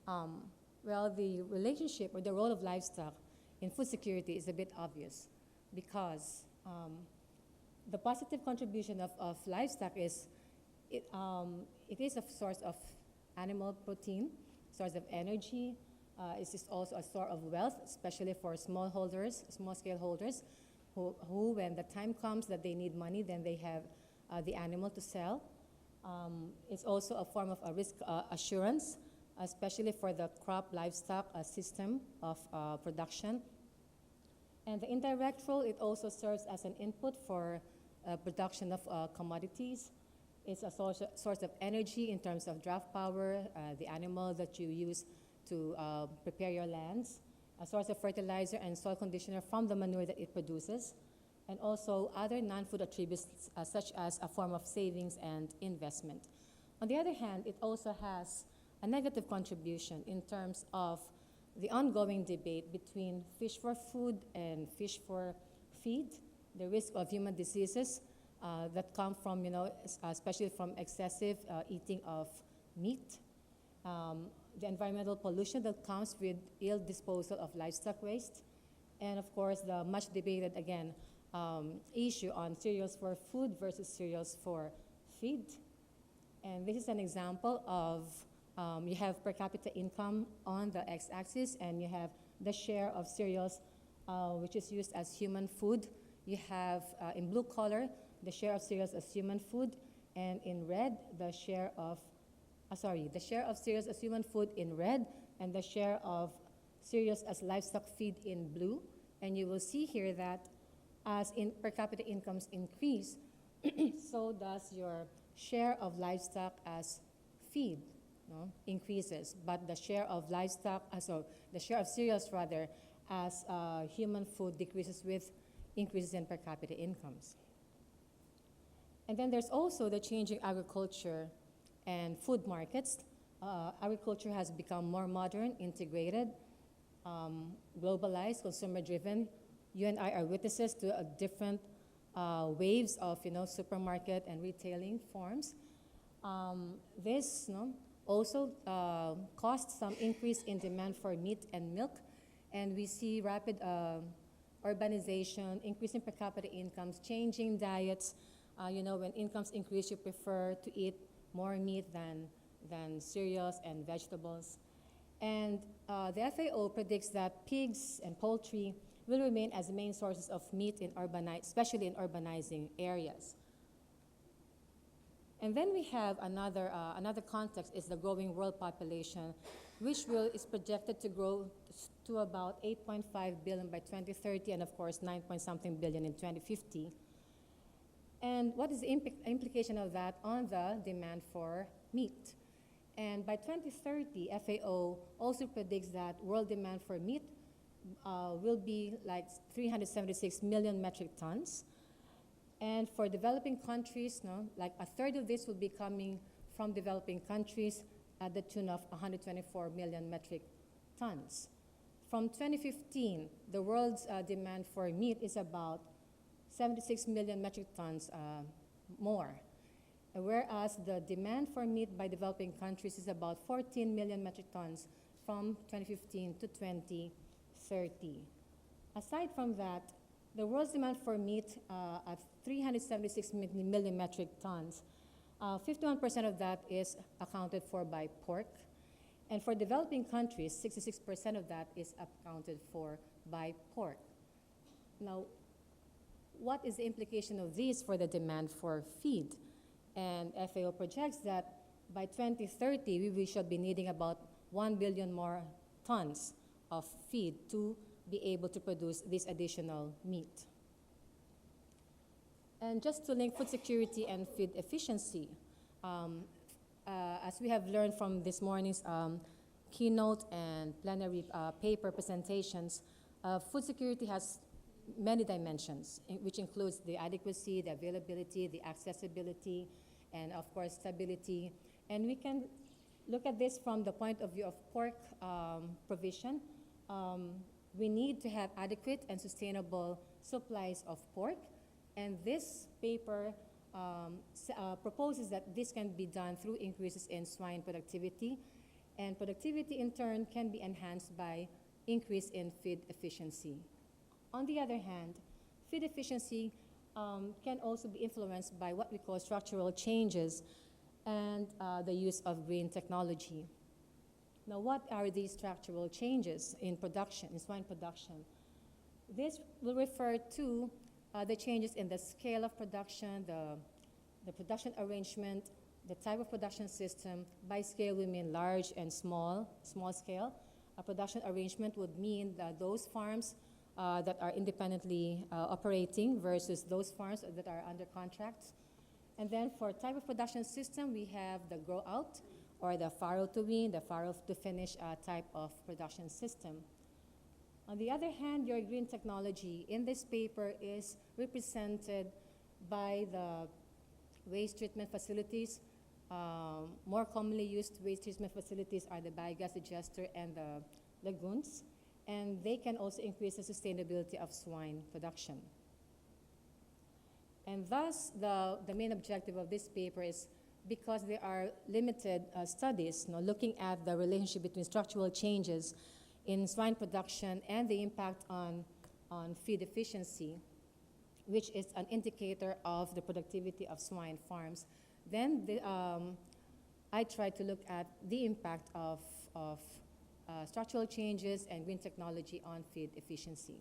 Well, the relationship or the role of livestock in food security is a bit obvious because the positive contribution of livestock is it is a source of animal protein, source of energy. It is also a source of wealth, especially for small-scale holders, who when the time comes that they need money, then they have the animal to sell. It's also a form of a risk assurance, especially for the crop livestock system of production. And the indirect role, it also serves as an input for production of commodities. It's a source of energy in terms of draft power, the animal that you use to prepare your lands, a source of fertilizer and soil conditioner from the manure that it produces, and also other non-food attributes such as a form of savings and investment. On the other hand, it also has a negative contribution in terms of the ongoing debate between fish for food and fish for feed, the risk of human diseases that come from, especially from excessive eating of meat, the environmental pollution that comes with ill disposal of livestock waste, and of course the much debated, again, issue on cereals for food versus cereals for feed. And this is an example of you have per capita income on the x-axis, and you have the share of cereals which is used as human food. You have, in blue color, the share of cereals as human food, and in red, the share of cereals as human food in red, and the share of cereals as livestock feed in blue. And you will see here that as per capita incomes increase, so does your share of livestock as feed increases, but the share of the share of cereals rather as human food decreases with increases in per capita incomes. And then there's also the changing agriculture and food markets. Agriculture has become more modern, integrated, globalized, consumer-driven. You and I are witnesses to different waves of, supermarket and retailing forms. This also caused some increase in demand for meat and milk, and we see rapid urbanization, increasing per capita incomes, changing diets. When incomes increase, you prefer to eat more meat than cereals and vegetables. And the FAO predicts that pigs and poultry will remain as main sources of meat especially in urbanizing areas. And then we have another context is the growing world population, which is projected to grow to about 8.5 billion by 2030, and of course 9-point-something billion in 2050. And what is the implication of that on the demand for meat? And by 2030, FAO also predicts that world demand for meat will be like 376 million metric tons. And for developing countries, like a third of this will be coming from developing countries at the tune of 124 million metric tons. From 2015, the world's demand for meat is about 76 million metric tons more, whereas the demand for meat by developing countries is about 14 million metric tons from 2015 to 2030. Aside from that, the world's demand for meat at 376 million metric tons, 51% of that is accounted for by pork. And for developing countries, 66% of that is accounted for by pork. Now, what is the implication of these for the demand for feed? And FAO projects that by 2030, we should be needing about 1 billion more tons of feed to be able to produce this additional meat. And just to link food security and feed efficiency, as we have learned from this morning's keynote and plenary paper presentations, food security has many dimensions, which includes the adequacy, the availability, the accessibility, and of course stability. And we can look at this from the point of view of pork provision. We need to have adequate and sustainable supplies of pork, and this paper proposes that this can be done through increases in swine productivity, and productivity in turn can be enhanced by increase in feed efficiency. On the other hand, feed efficiency can also be influenced by what we call structural changes and the use of green technology. Now, what are these structural changes in production, in swine production? This will refer to the changes in the scale of production, the production arrangement, the type of production system. By scale, we mean large and small scale. A production arrangement would mean that those farms that are independently operating versus those farms that are under contract. And then for type of production system, we have the grow out, or the farrow to wean, the farrow to finish type of production system. On the other hand, your green technology in this paper is represented by the waste treatment facilities. More commonly used waste treatment facilities are the biogas digester and the lagoons, and they can also increase the sustainability of swine production. And thus, the main objective of this paper is, because there are limited studies looking at the relationship between structural changes in swine production and the impact on feed efficiency, which is an indicator of the productivity of swine farms, then I tried to look at the impact of structural changes and green technology on feed efficiency.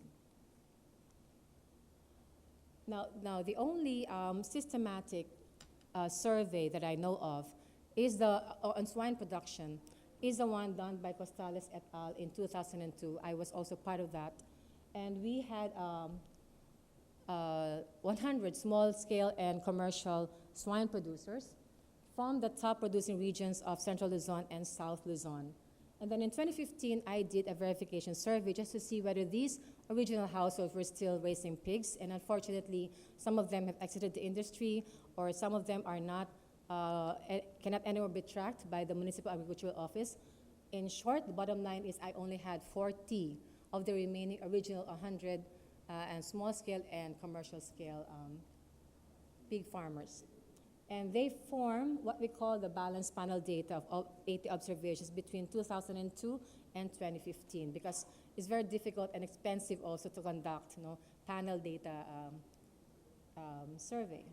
Now the only systematic survey that I know of is on swine production is the one done by Costales et al. In 2002. I was also part of that. And we had 100 small-scale and commercial swine producers from the top producing regions of Central Luzon and South Luzon. And then in 2015, I did a verification survey just to see whether these original households were still raising pigs. And unfortunately, some of them have exited the industry, or some of them are not, cannot anymore be tracked by the Municipal Agricultural Office. In short, the bottom line is I only had 40 of the remaining original 100 and small scale and commercial scale pig farmers. And they form what we call the balanced panel data of 80 observations between 2002 and 2015, because it's very difficult and expensive also to conduct, panel data survey.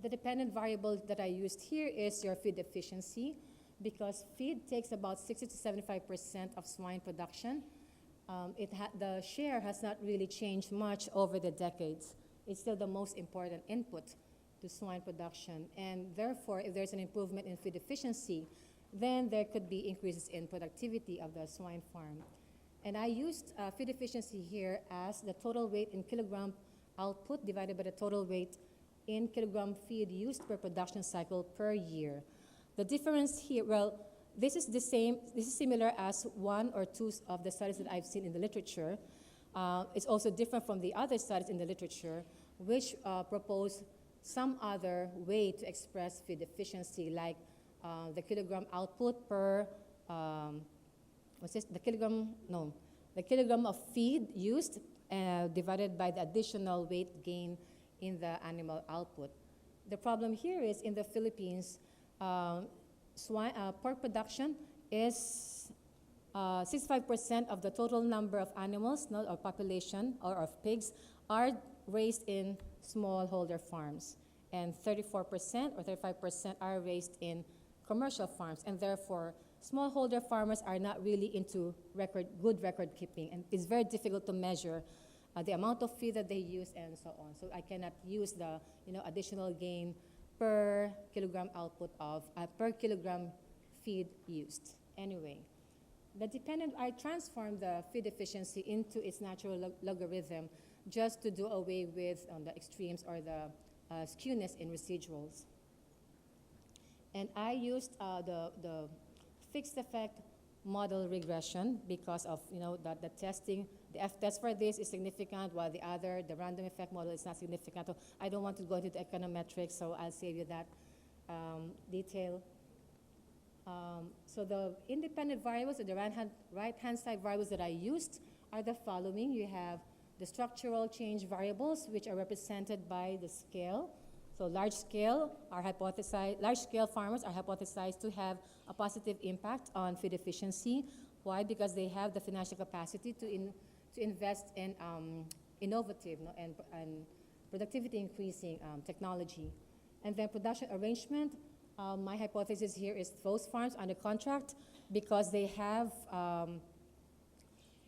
The dependent variable that I used here is your feed efficiency, because feed takes about 60 to 75% of swine production. The share has not really changed much over the decades. It's still the most important input to swine production, and therefore, if there's an improvement in feed efficiency, then there could be increases in productivity of the swine farm. And I used feed efficiency here as the total weight in kilogram output divided by the total weight in kilogram feed used per production cycle per year. The difference here, well, this is similar as one or two of the studies that I've seen in the literature. It's also different from the other studies in the literature, which propose some other way to express feed efficiency, like the kilogram output per, the kilogram of feed used divided by the additional weight gain in the animal output. The problem here is in the Philippines, pork production is 65% of the total number of animals, or population, or of pigs, are raised in smallholder farms, and 34% or 35% are raised in commercial farms, and therefore smallholder farmers are not really into good record keeping, and it's very difficult to measure the amount of feed that they use and so on. So I cannot use the additional gain per kilogram output of per kilogram feed used. Anyway, I transformed the feed efficiency into its natural logarithm just to do away with the extremes or the skewness in residuals. And I used the fixed effect model regression because of the testing. The F-test for this is significant, while the random effect model is not significant. So I don't want to go into the econometrics, so I'll save you that detail. So the independent variables, or the right-hand side variables that I used are the following. You have the structural change variables, which are represented by the scale. So large-scale farmers are hypothesized to have a positive impact on feed efficiency. Why? Because they have the financial capacity to invest in innovative and productivity-increasing technology. And then production arrangement, my hypothesis here is those farms under contract, because they have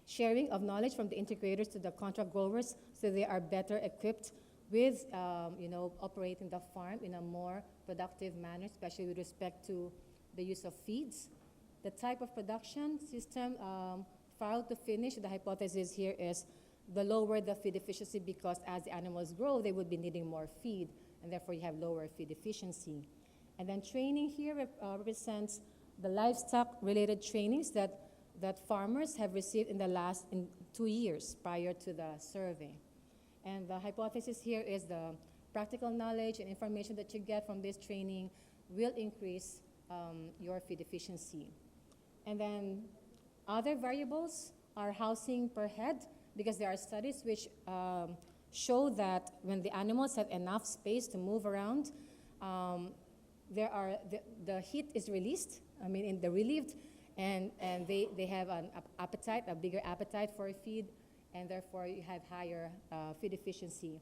sharing of knowledge from the integrators to the contract growers, so they are better equipped with operating the farm in a more productive manner, especially with respect to the use of feeds. The type of production system, farm to finish, the hypothesis here is the lower the feed efficiency, because as the animals grow, they would be needing more feed, and therefore you have lower feed efficiency. And then training here represents the livestock-related trainings that farmers have received in 2 years prior to the survey. And the hypothesis here is the practical knowledge and information that you get from this training will increase your feed efficiency. And then other variables are housing per head, because there are studies which show that when the animals have enough space to move around, the heat is released, they're relieved, and they have a bigger appetite for feed, and therefore you have higher feed efficiency.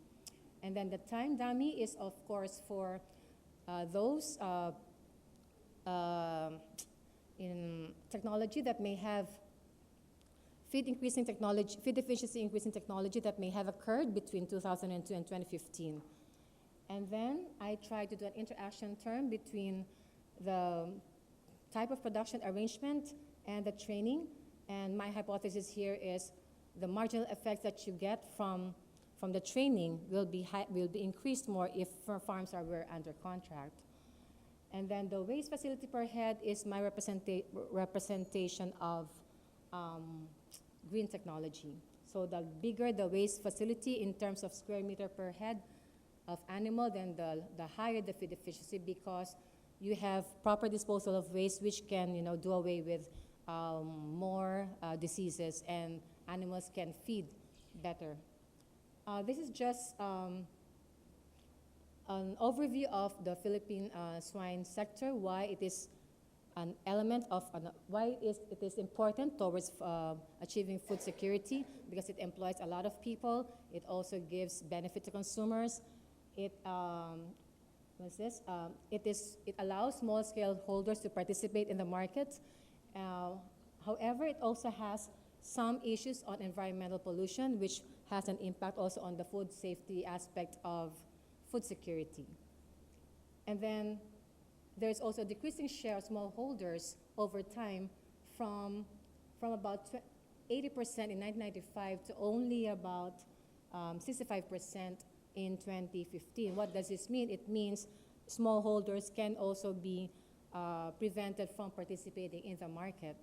And then the time dummy is, of course, for those in technology that may have feed efficiency increasing technology that may have occurred between 2002 and 2015. And then I tried to do an interaction term between the type of production arrangement and the training. And my hypothesis here is the marginal effects that you get from the training will be increased more if farms were under contract. And then the waste facility per head is my representation of green technology. So the bigger the waste facility in terms of square meter per head of animal, then the higher the feed efficiency, because you have proper disposal of waste, which can, do away with more diseases, and animals can feed better. This is just an overview of the Philippine swine sector, why it is an element of, why it is important towards achieving food security, because it employs a lot of people. It also gives benefit to consumers. It, it allows small-scale holders to participate in the market. However, it also has some issues on environmental pollution, which has an impact also on the food safety aspect of food security. And then there's also a decreasing share of smallholders over time from about 80% in 1995 to only about 65% in 2015. What does this mean? It means smallholders can also be prevented from participating in the market,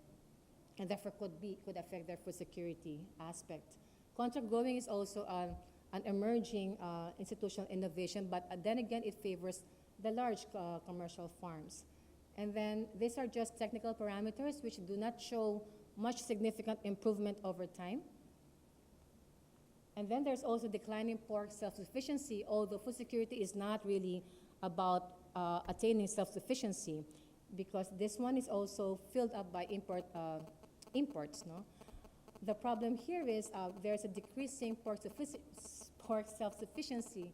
and therefore could affect their food security aspect. Contract growing is also an emerging institutional innovation, but then again, it favors the large commercial farms. And then these are just technical parameters which do not show much significant improvement over time. And then there's also declining pork self-sufficiency, although food security is not really about attaining self-sufficiency, because this one is also filled up by imports, no? The problem here is there's a decreasing pork self-sufficiency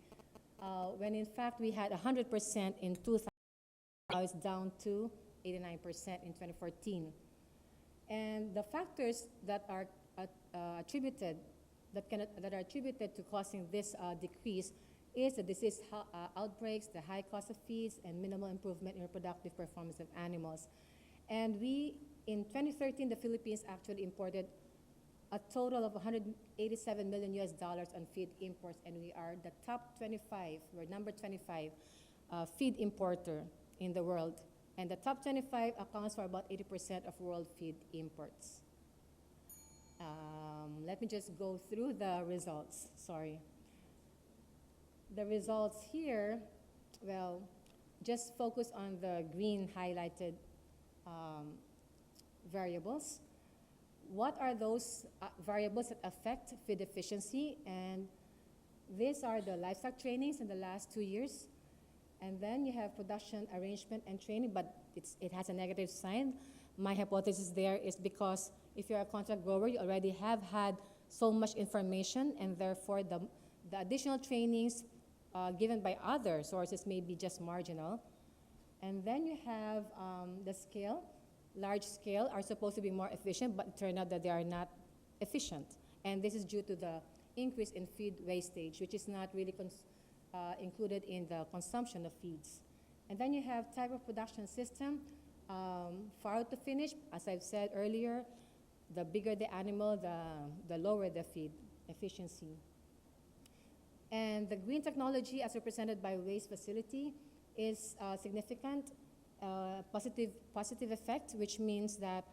when in fact we had 100% in 2000, now it's down to 89% in 2014. And the factors that are attributed to causing this decrease is the disease outbreaks, the high cost of feeds, and minimal improvement in reproductive performance of animals. And in 2013, the Philippines actually imported a total of $187 million on feed imports, and we are the top 25, we're number 25 feed importer in the world. And the top 25 accounts for about 80% of world feed imports. Let me just go through the results, sorry. The results here, well, just focus on the green highlighted variables. What are those variables that affect feed efficiency? And these are the livestock trainings in the last 2 years. And then you have production arrangement and training, but it has a negative sign. My hypothesis there is because if you're a contract grower, you already have had so much information, and therefore the additional trainings given by other sources may be just marginal. And then you have the scale. Large scale are supposed to be more efficient, but it turned out that they are not efficient. And this is due to the increase in feed wastage, which is not really included in the consumption of feeds. And then you have type of production system, far to finish. As I've said earlier, the bigger the animal, the lower the feed efficiency. And the green technology, as represented by waste facility, is significant. Positive effect, which means that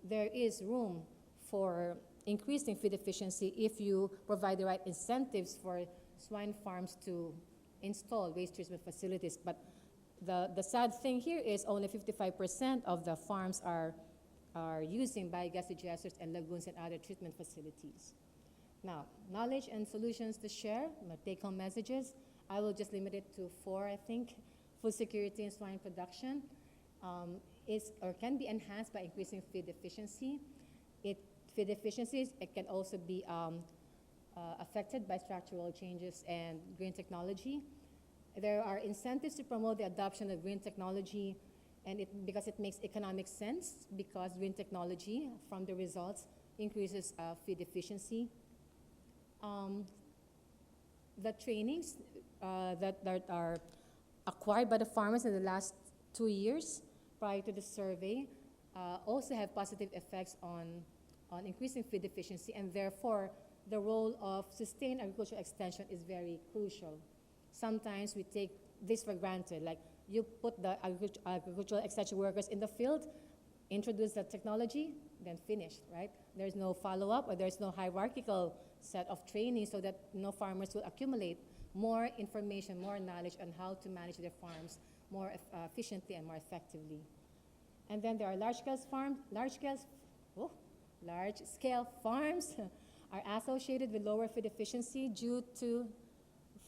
there is room for increasing feed efficiency if you provide the right incentives for swine farms to install waste treatment facilities. But the sad thing here is only 55% of the farms are using biogas digesters and lagoons and other treatment facilities. Now, knowledge and solutions to share, my take-home messages. I will just limit it to 4, I think. Food security in swine production is or can be enhanced by increasing feed efficiency. Feed efficiencies, it can also be affected by structural changes and green technology. There are incentives to promote the adoption of green technology, and because it makes economic sense, because green technology, from the results, increases feed efficiency. The trainings that are acquired by the farmers in the last 2 years prior to the survey also have positive effects on increasing feed efficiency, and therefore the role of sustained agricultural extension is very crucial. Sometimes we take this for granted, like you put the agricultural extension workers in the field, introduce the technology, then finished, right? There's no follow-up, or there's no hierarchical set of training so that farmers will accumulate more information, more knowledge on how to manage their farms more efficiently and more effectively. And then there are large-scale farms. Large-scale farms are associated with lower feed efficiency due to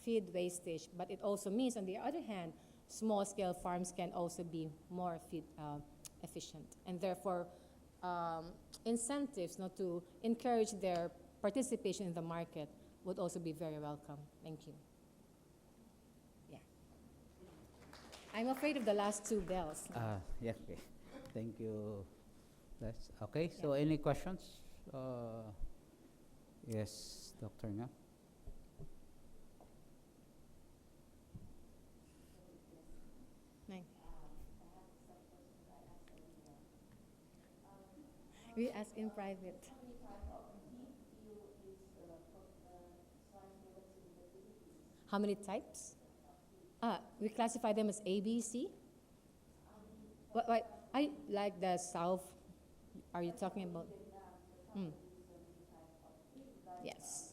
feed wastage. But it also means, on the other hand, small-scale farms can also be more feed efficient. And therefore, incentives not to encourage their participation in the market would also be very welcome. Thank you. Yeah. I'm afraid of the last two bells. Yeah, okay. Thank you. That's okay. So, any questions? Yes, Dr. Nga. Nine. We ask in private. How many types? We classify them as A, B, C. What? I like the South. Are you talking about? Yes.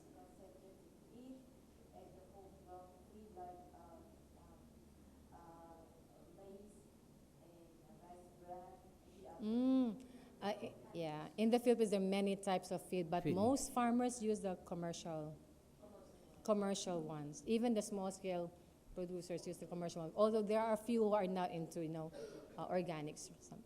Yeah. In the Philippines, there are many types of feed, but Feed. most farmers use the commercial ones. Even the small-scale producers use the commercial ones. Although there are a few who are not into, organics or something.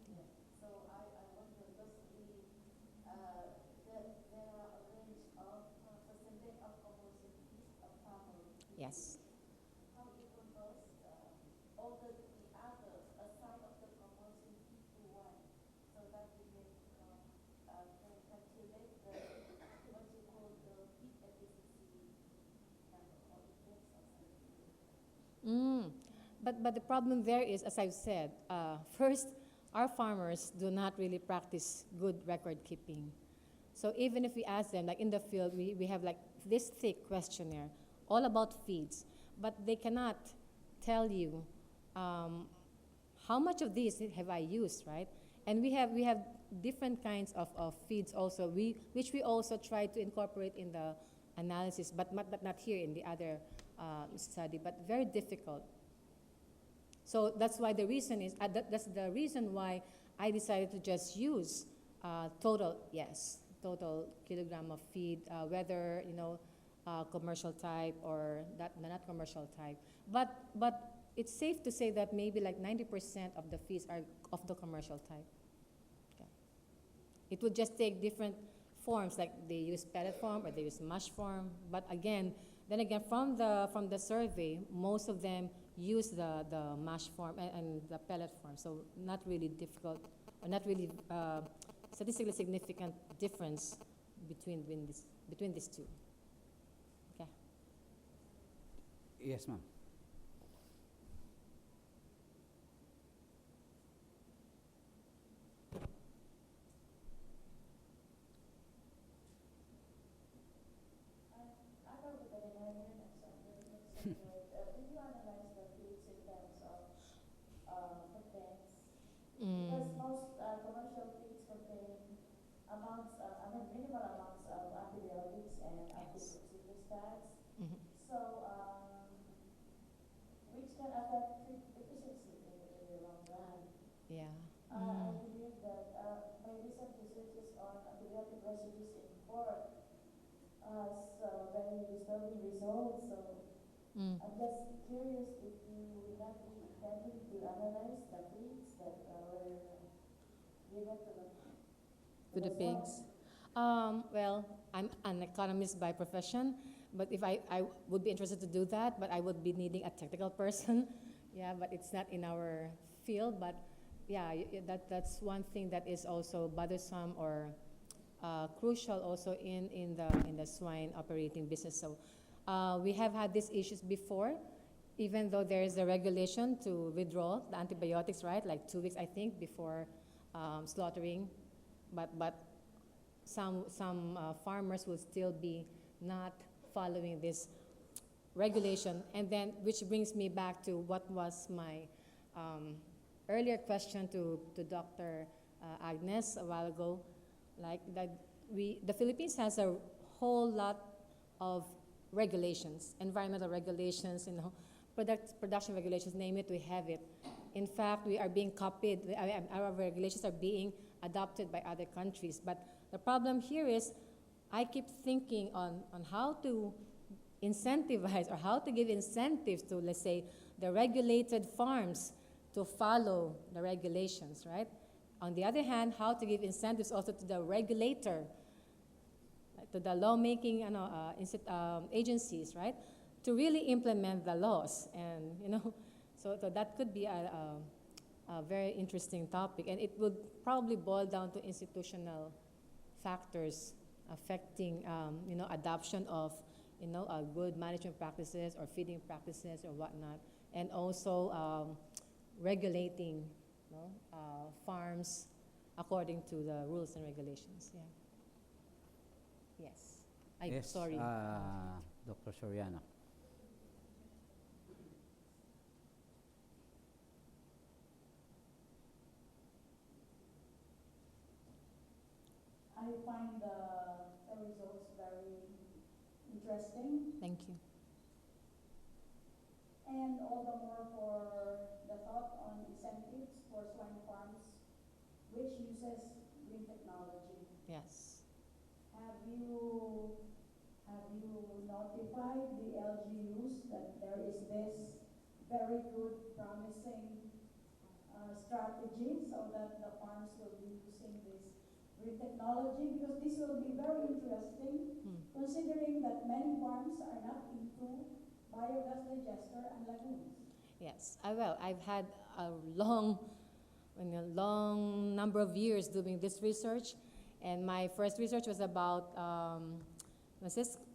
Yes. But the problem there is, as I've said, first, our farmers do not really practice good record keeping. So even if we ask them, like in the field, we have like this thick questionnaire all about feeds, but they cannot tell you how much of these have I used, right? And we have different kinds of feeds also, which we also try to incorporate in the analysis, but not here in the other study, but very difficult. So that's why the reason is, that's the reason why I decided to just use total kilogram of feed, whether, commercial type or not commercial type. But it's safe to say that maybe like 90% of the feeds are of the commercial type. Okay. It would just take different forms, like they use pellet form or they use mush form. But then again, from the survey, most of them use the mash form and the pellet form. So not really difficult, or not really statistically significant difference between these two. Okay. Yes, ma'am. Because most commercial feeds contain minimal amounts of antibiotics and anti-parasiticides. So, which can affect feed efficiency in the long run. Yeah. I believe that my recent researches on antibiotic residues in pork has very disturbing results. So, I'm just curious if you would not be intending to analyze the feeds that were given to the pigs. Well, I'm an economist by profession, but if I would be interested to do that, but I would be needing a technical person. Yeah, but it's not in our field. But yeah, that's one thing that is also bothersome or crucial also in the swine operating business. So we have had these issues before, even though there is a regulation to withdraw the antibiotics, right? Like 2 weeks, I think, before slaughtering. But some farmers will still be not following this regulation. And then, which brings me back to what was my earlier question to Dr. Agnes a while ago, like that the Philippines has a whole lot of regulations, environmental regulations, production regulations, name it, we have it. In fact, we are being copied. Our regulations are being adopted by other countries. But the problem here is I keep thinking on how to incentivize or how to give incentives to, let's say, the regulated farms to follow the regulations, right? On the other hand, how to give incentives also to the regulator, to the lawmaking agencies, right, to really implement the laws. And, so that could be a very interesting topic. And it would probably boil down to institutional factors affecting, adoption of, good management practices or feeding practices or whatnot. And also regulating farms according to the rules and regulations. Yeah. Yes. Yes, Sorry. Dr. Soriano. I find the results very interesting, Thank you. and all the more for the thought on incentives for swine farms, which uses green technology. Yes. Have you notified the LGUs that there is this very good, promising strategy so that the farms will be using this green technology? Because this will be very interesting, considering that many farms are not into biogas digester and lagoons. Yes. I've had a long number of years doing this research, and my first research was about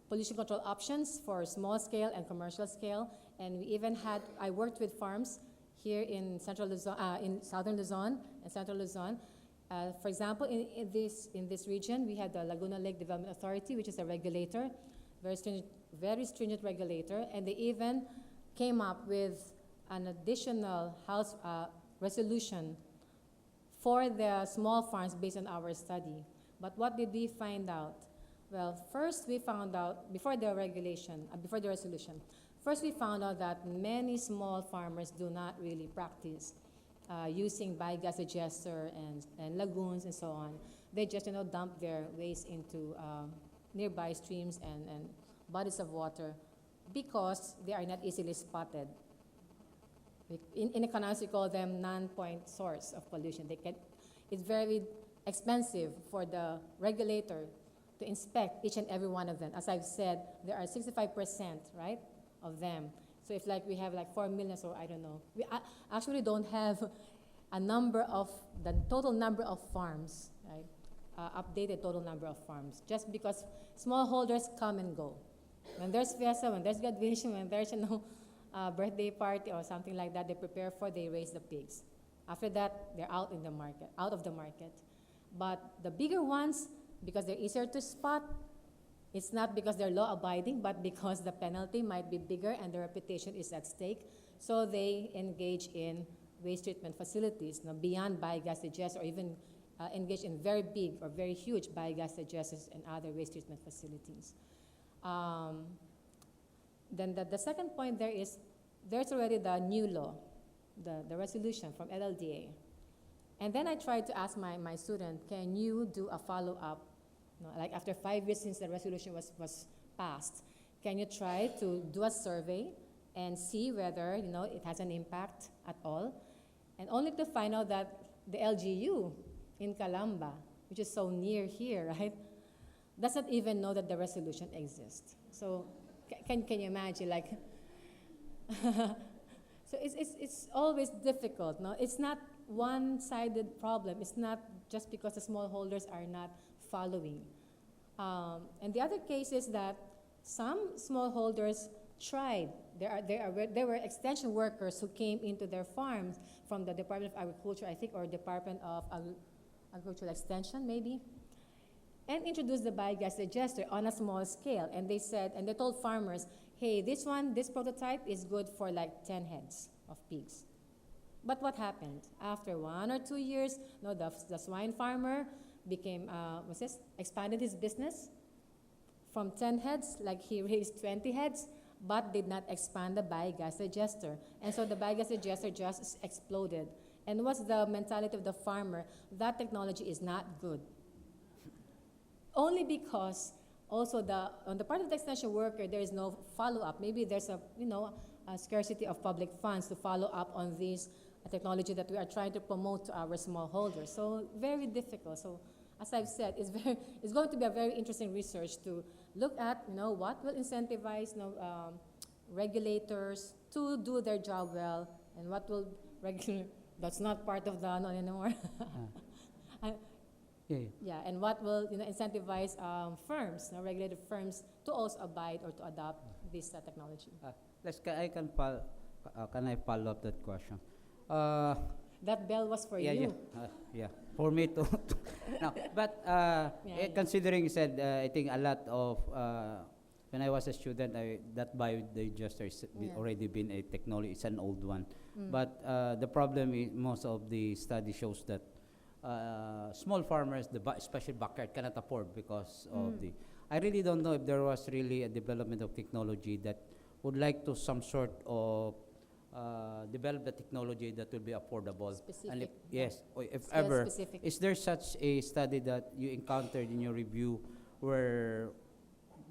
pollution control options for small scale and commercial scale. And we even I worked with farms here in central Luzon, in southern Luzon and central Luzon. For example, in this region, we had the Laguna Lake Development Authority, which is a regulator, very stringent regulator, and they even came up with an additional House resolution for the small farms based on our study. But what did we find out? Well, first we found out, before the resolution, first we found out that many small farmers do not really practice using biogas digester and lagoons and so on. They just dump their waste into nearby streams and bodies of water because they are not easily spotted. In economics, we call them non-point source of pollution. It's very expensive for the regulator to inspect each and every one of them. As I've said, there are 65%, right, of them. So if we have 4 million, so I don't know. We actually don't have the total number of farms, right? Updated total number of farms, just because smallholders come and go. When there's fiesta, when there's graduation, when there's birthday party or something like that, they raise the pigs. After that, they're out of the market. But the bigger ones, because they're easier to spot, it's not because they're law-abiding, but because the penalty might be bigger and their reputation is at stake. So they engage in waste treatment facilities beyond biogas digesters, or even engage in very big or very huge biogas digesters and other waste treatment facilities. Then the second point there's already the new law, the resolution from LLDA. And then I tried to ask my student, can you do a follow-up, after 5 years since the resolution was passed, can you try to do a survey and see whether, it has an impact at all? And only to find out that the LGU in Calamba, which is so near here, right, doesn't even know that the resolution exists. So can you imagine, so it's always difficult, no? It's not one-sided problem. It's not just because the smallholders are not following. And the other case is that some smallholders tried. There were extension workers who came into their farms from the Department of Agriculture, I think, or Department of Agricultural Extension, maybe, and introduced the biogas digester on a small scale. And they told farmers, hey, this prototype is good for 10 heads of pigs. But what happened? After 1 or 2 years, the swine farmer expanded his business from 10 heads, he raised 20 heads. but did not expand the biogas digester. And so the biogas digester just exploded. And what's the mentality of the farmer? That technology is not good. Only because also on the part of the extension worker, there is no follow-up. Maybe there's a scarcity of public funds to follow up on this technology that we are trying to promote to our smallholders. So very difficult. So as I've said, it's going to be a very interesting research to look at what will incentivize regulators to do their job well, and what will that's not part of the anymore. Yeah, and what will incentivize firms, regulated firms, to also abide or to adopt this technology. Can I follow up that question? That bell was for you. Yeah, for me to no, but considering you said, I think a lot of when I was a student, that biodigester is already been a technology. It's an old one, but the problem is most of the study shows that small farmers, especially backyard, cannot afford because of the. I really don't know if there was really a development of technology that would like to some sort of develop the technology that will be affordable. Specific. And yes, or if Scale ever, specific. is there such a study that you encountered in your review where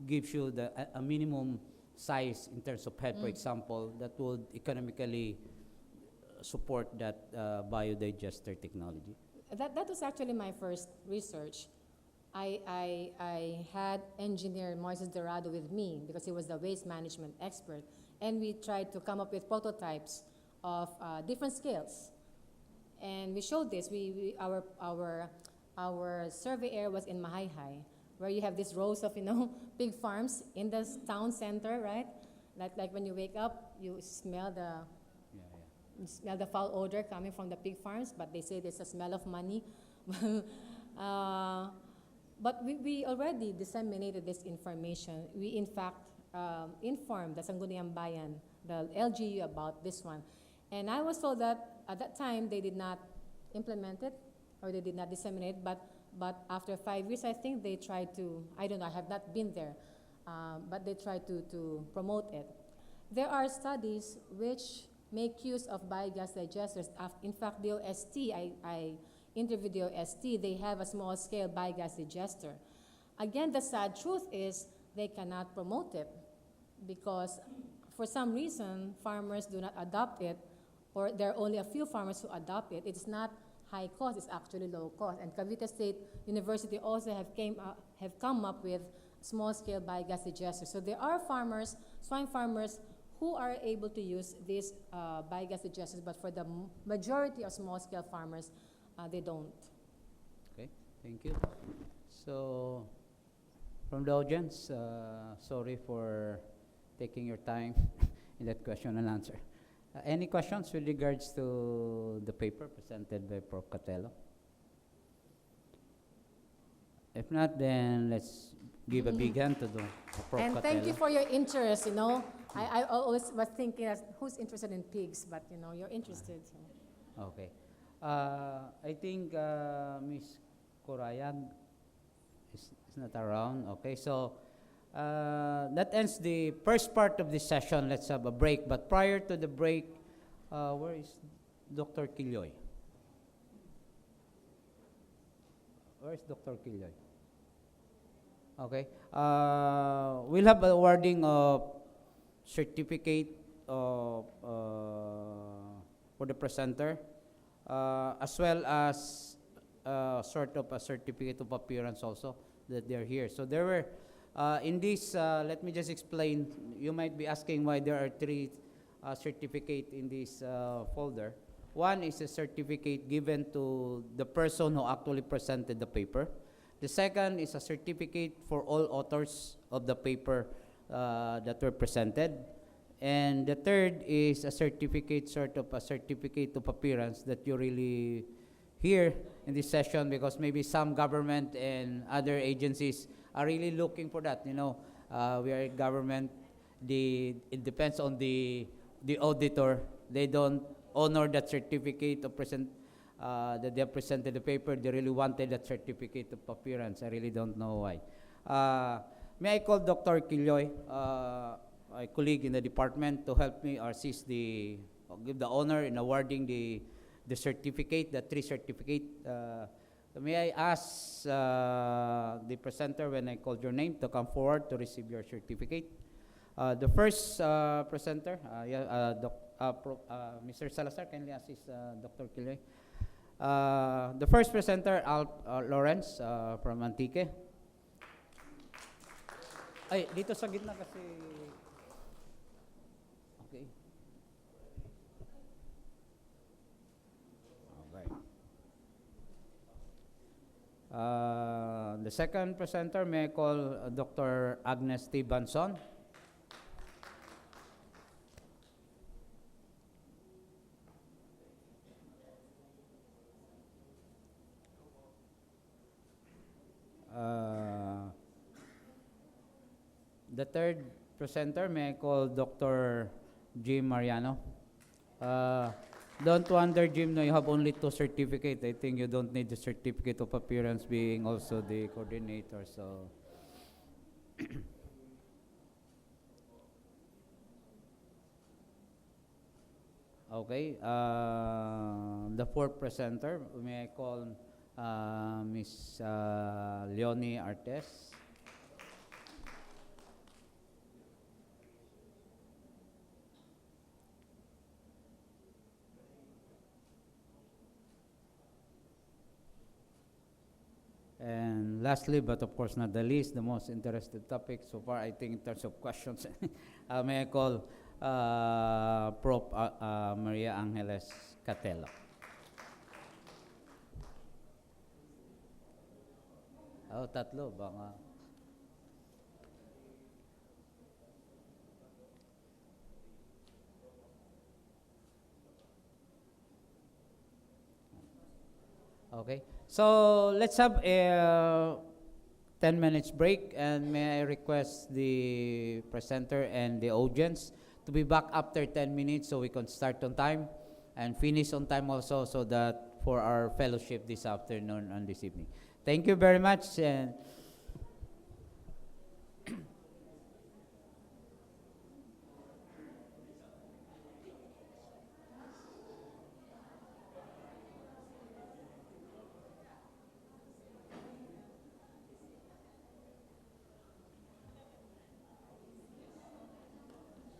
gives you a minimum size in terms of head, for example, that would economically support that biodigester technology? That was actually my first research. I had engineer Moises Dorado with me because he was the waste management expert, and we tried to come up with prototypes of different scales. And we showed this. Our survey area was in Mahayhay, where you have these rows of pig farms in the town center, right? Like when you wake up, you smell the foul odor coming from the pig farms, but they say there's a smell of money. But we already disseminated this information. We, in fact, informed the Sangguniang Bayan, the LGU, about this one. And I was told that at that time they did not implement it or they did not disseminate, but after 5 years, I think they tried to, I don't know, I have not been there, but they tried to promote it. There are studies which make use of biogas digesters. In fact, the OST, I interviewed the OST, they have a small-scale biogas digester. Again, the sad truth is they cannot promote it because for some reason, farmers do not adopt it, or there are only a few farmers who adopt it. It's not high cost, it's actually low cost. And Cavite State University also have come up with small-scale biogas digesters. So there are farmers, swine farmers, who are able to use these biogas digesters, but for the majority of small-scale farmers, they don't. Okay, thank you. So, from the audience, sorry for taking your time in that question and answer. Any questions with regards to the paper presented by Prof. Catelo? If not, then let's give a big hand to the Prof. And Catelo. thank you for your interest, I always was thinking, who's interested in pigs, but you're interested. So. Okay. I think Ms. Corayag is not around. Okay, so that ends the first part of this session. Let's have a break. But prior to the break, where is Dr. Quilloy? Where is Dr. Quilloy? Okay. We'll have a awarding of certificate of, for the presenter, as well as sort of a certificate of appearance also that they're here. So there were, in this, let me just explain. You might be asking why there are three certificates in this folder. One is a certificate given to the person who actually presented the paper. The second is a certificate for all authors of the paper that were presented. And the third is a certificate, sort of a certificate of appearance that you really hear in this session, because maybe some government and other agencies are really looking for that. We are government. It depends on the auditor. They don't honor that certificate of that they have presented the paper. They really wanted that certificate of appearance. I really don't know why. May I call Dr. Quilloy? a colleague in the department to help me or assist give the honor in awarding the certificate, the 3 certificate. So may I ask the presenter, when I called your name, to come forward to receive your certificate? The first presenter, Mr. Salazar, kindly assist Dr. Kilay. The first presenter, Lawrence from Antique. Ay, dito sa gitna kasi. Okay. Okay. The second presenter, may I call Dr. Agnes T. Banson. The third presenter, may I call Dr. Jim Mariano. Don't wonder, Jim, no, you have only 2 certificates. I think you don't need the certificate of appearance being also the coordinator. So, okay. The fourth presenter, may I call Miss Leonie Artes. And lastly, but of course not the least, the most interested topic so far, I think, in terms of questions, may I call Prof. Maria Angeles Catelo. Oh, tatlo, baka. Okay. So let's have a 10 minutes break, and may I request the presenter and the audience to be back after 10 minutes so we can start on time and finish on time also, so that for our fellowship this afternoon and this evening. Thank you very much. And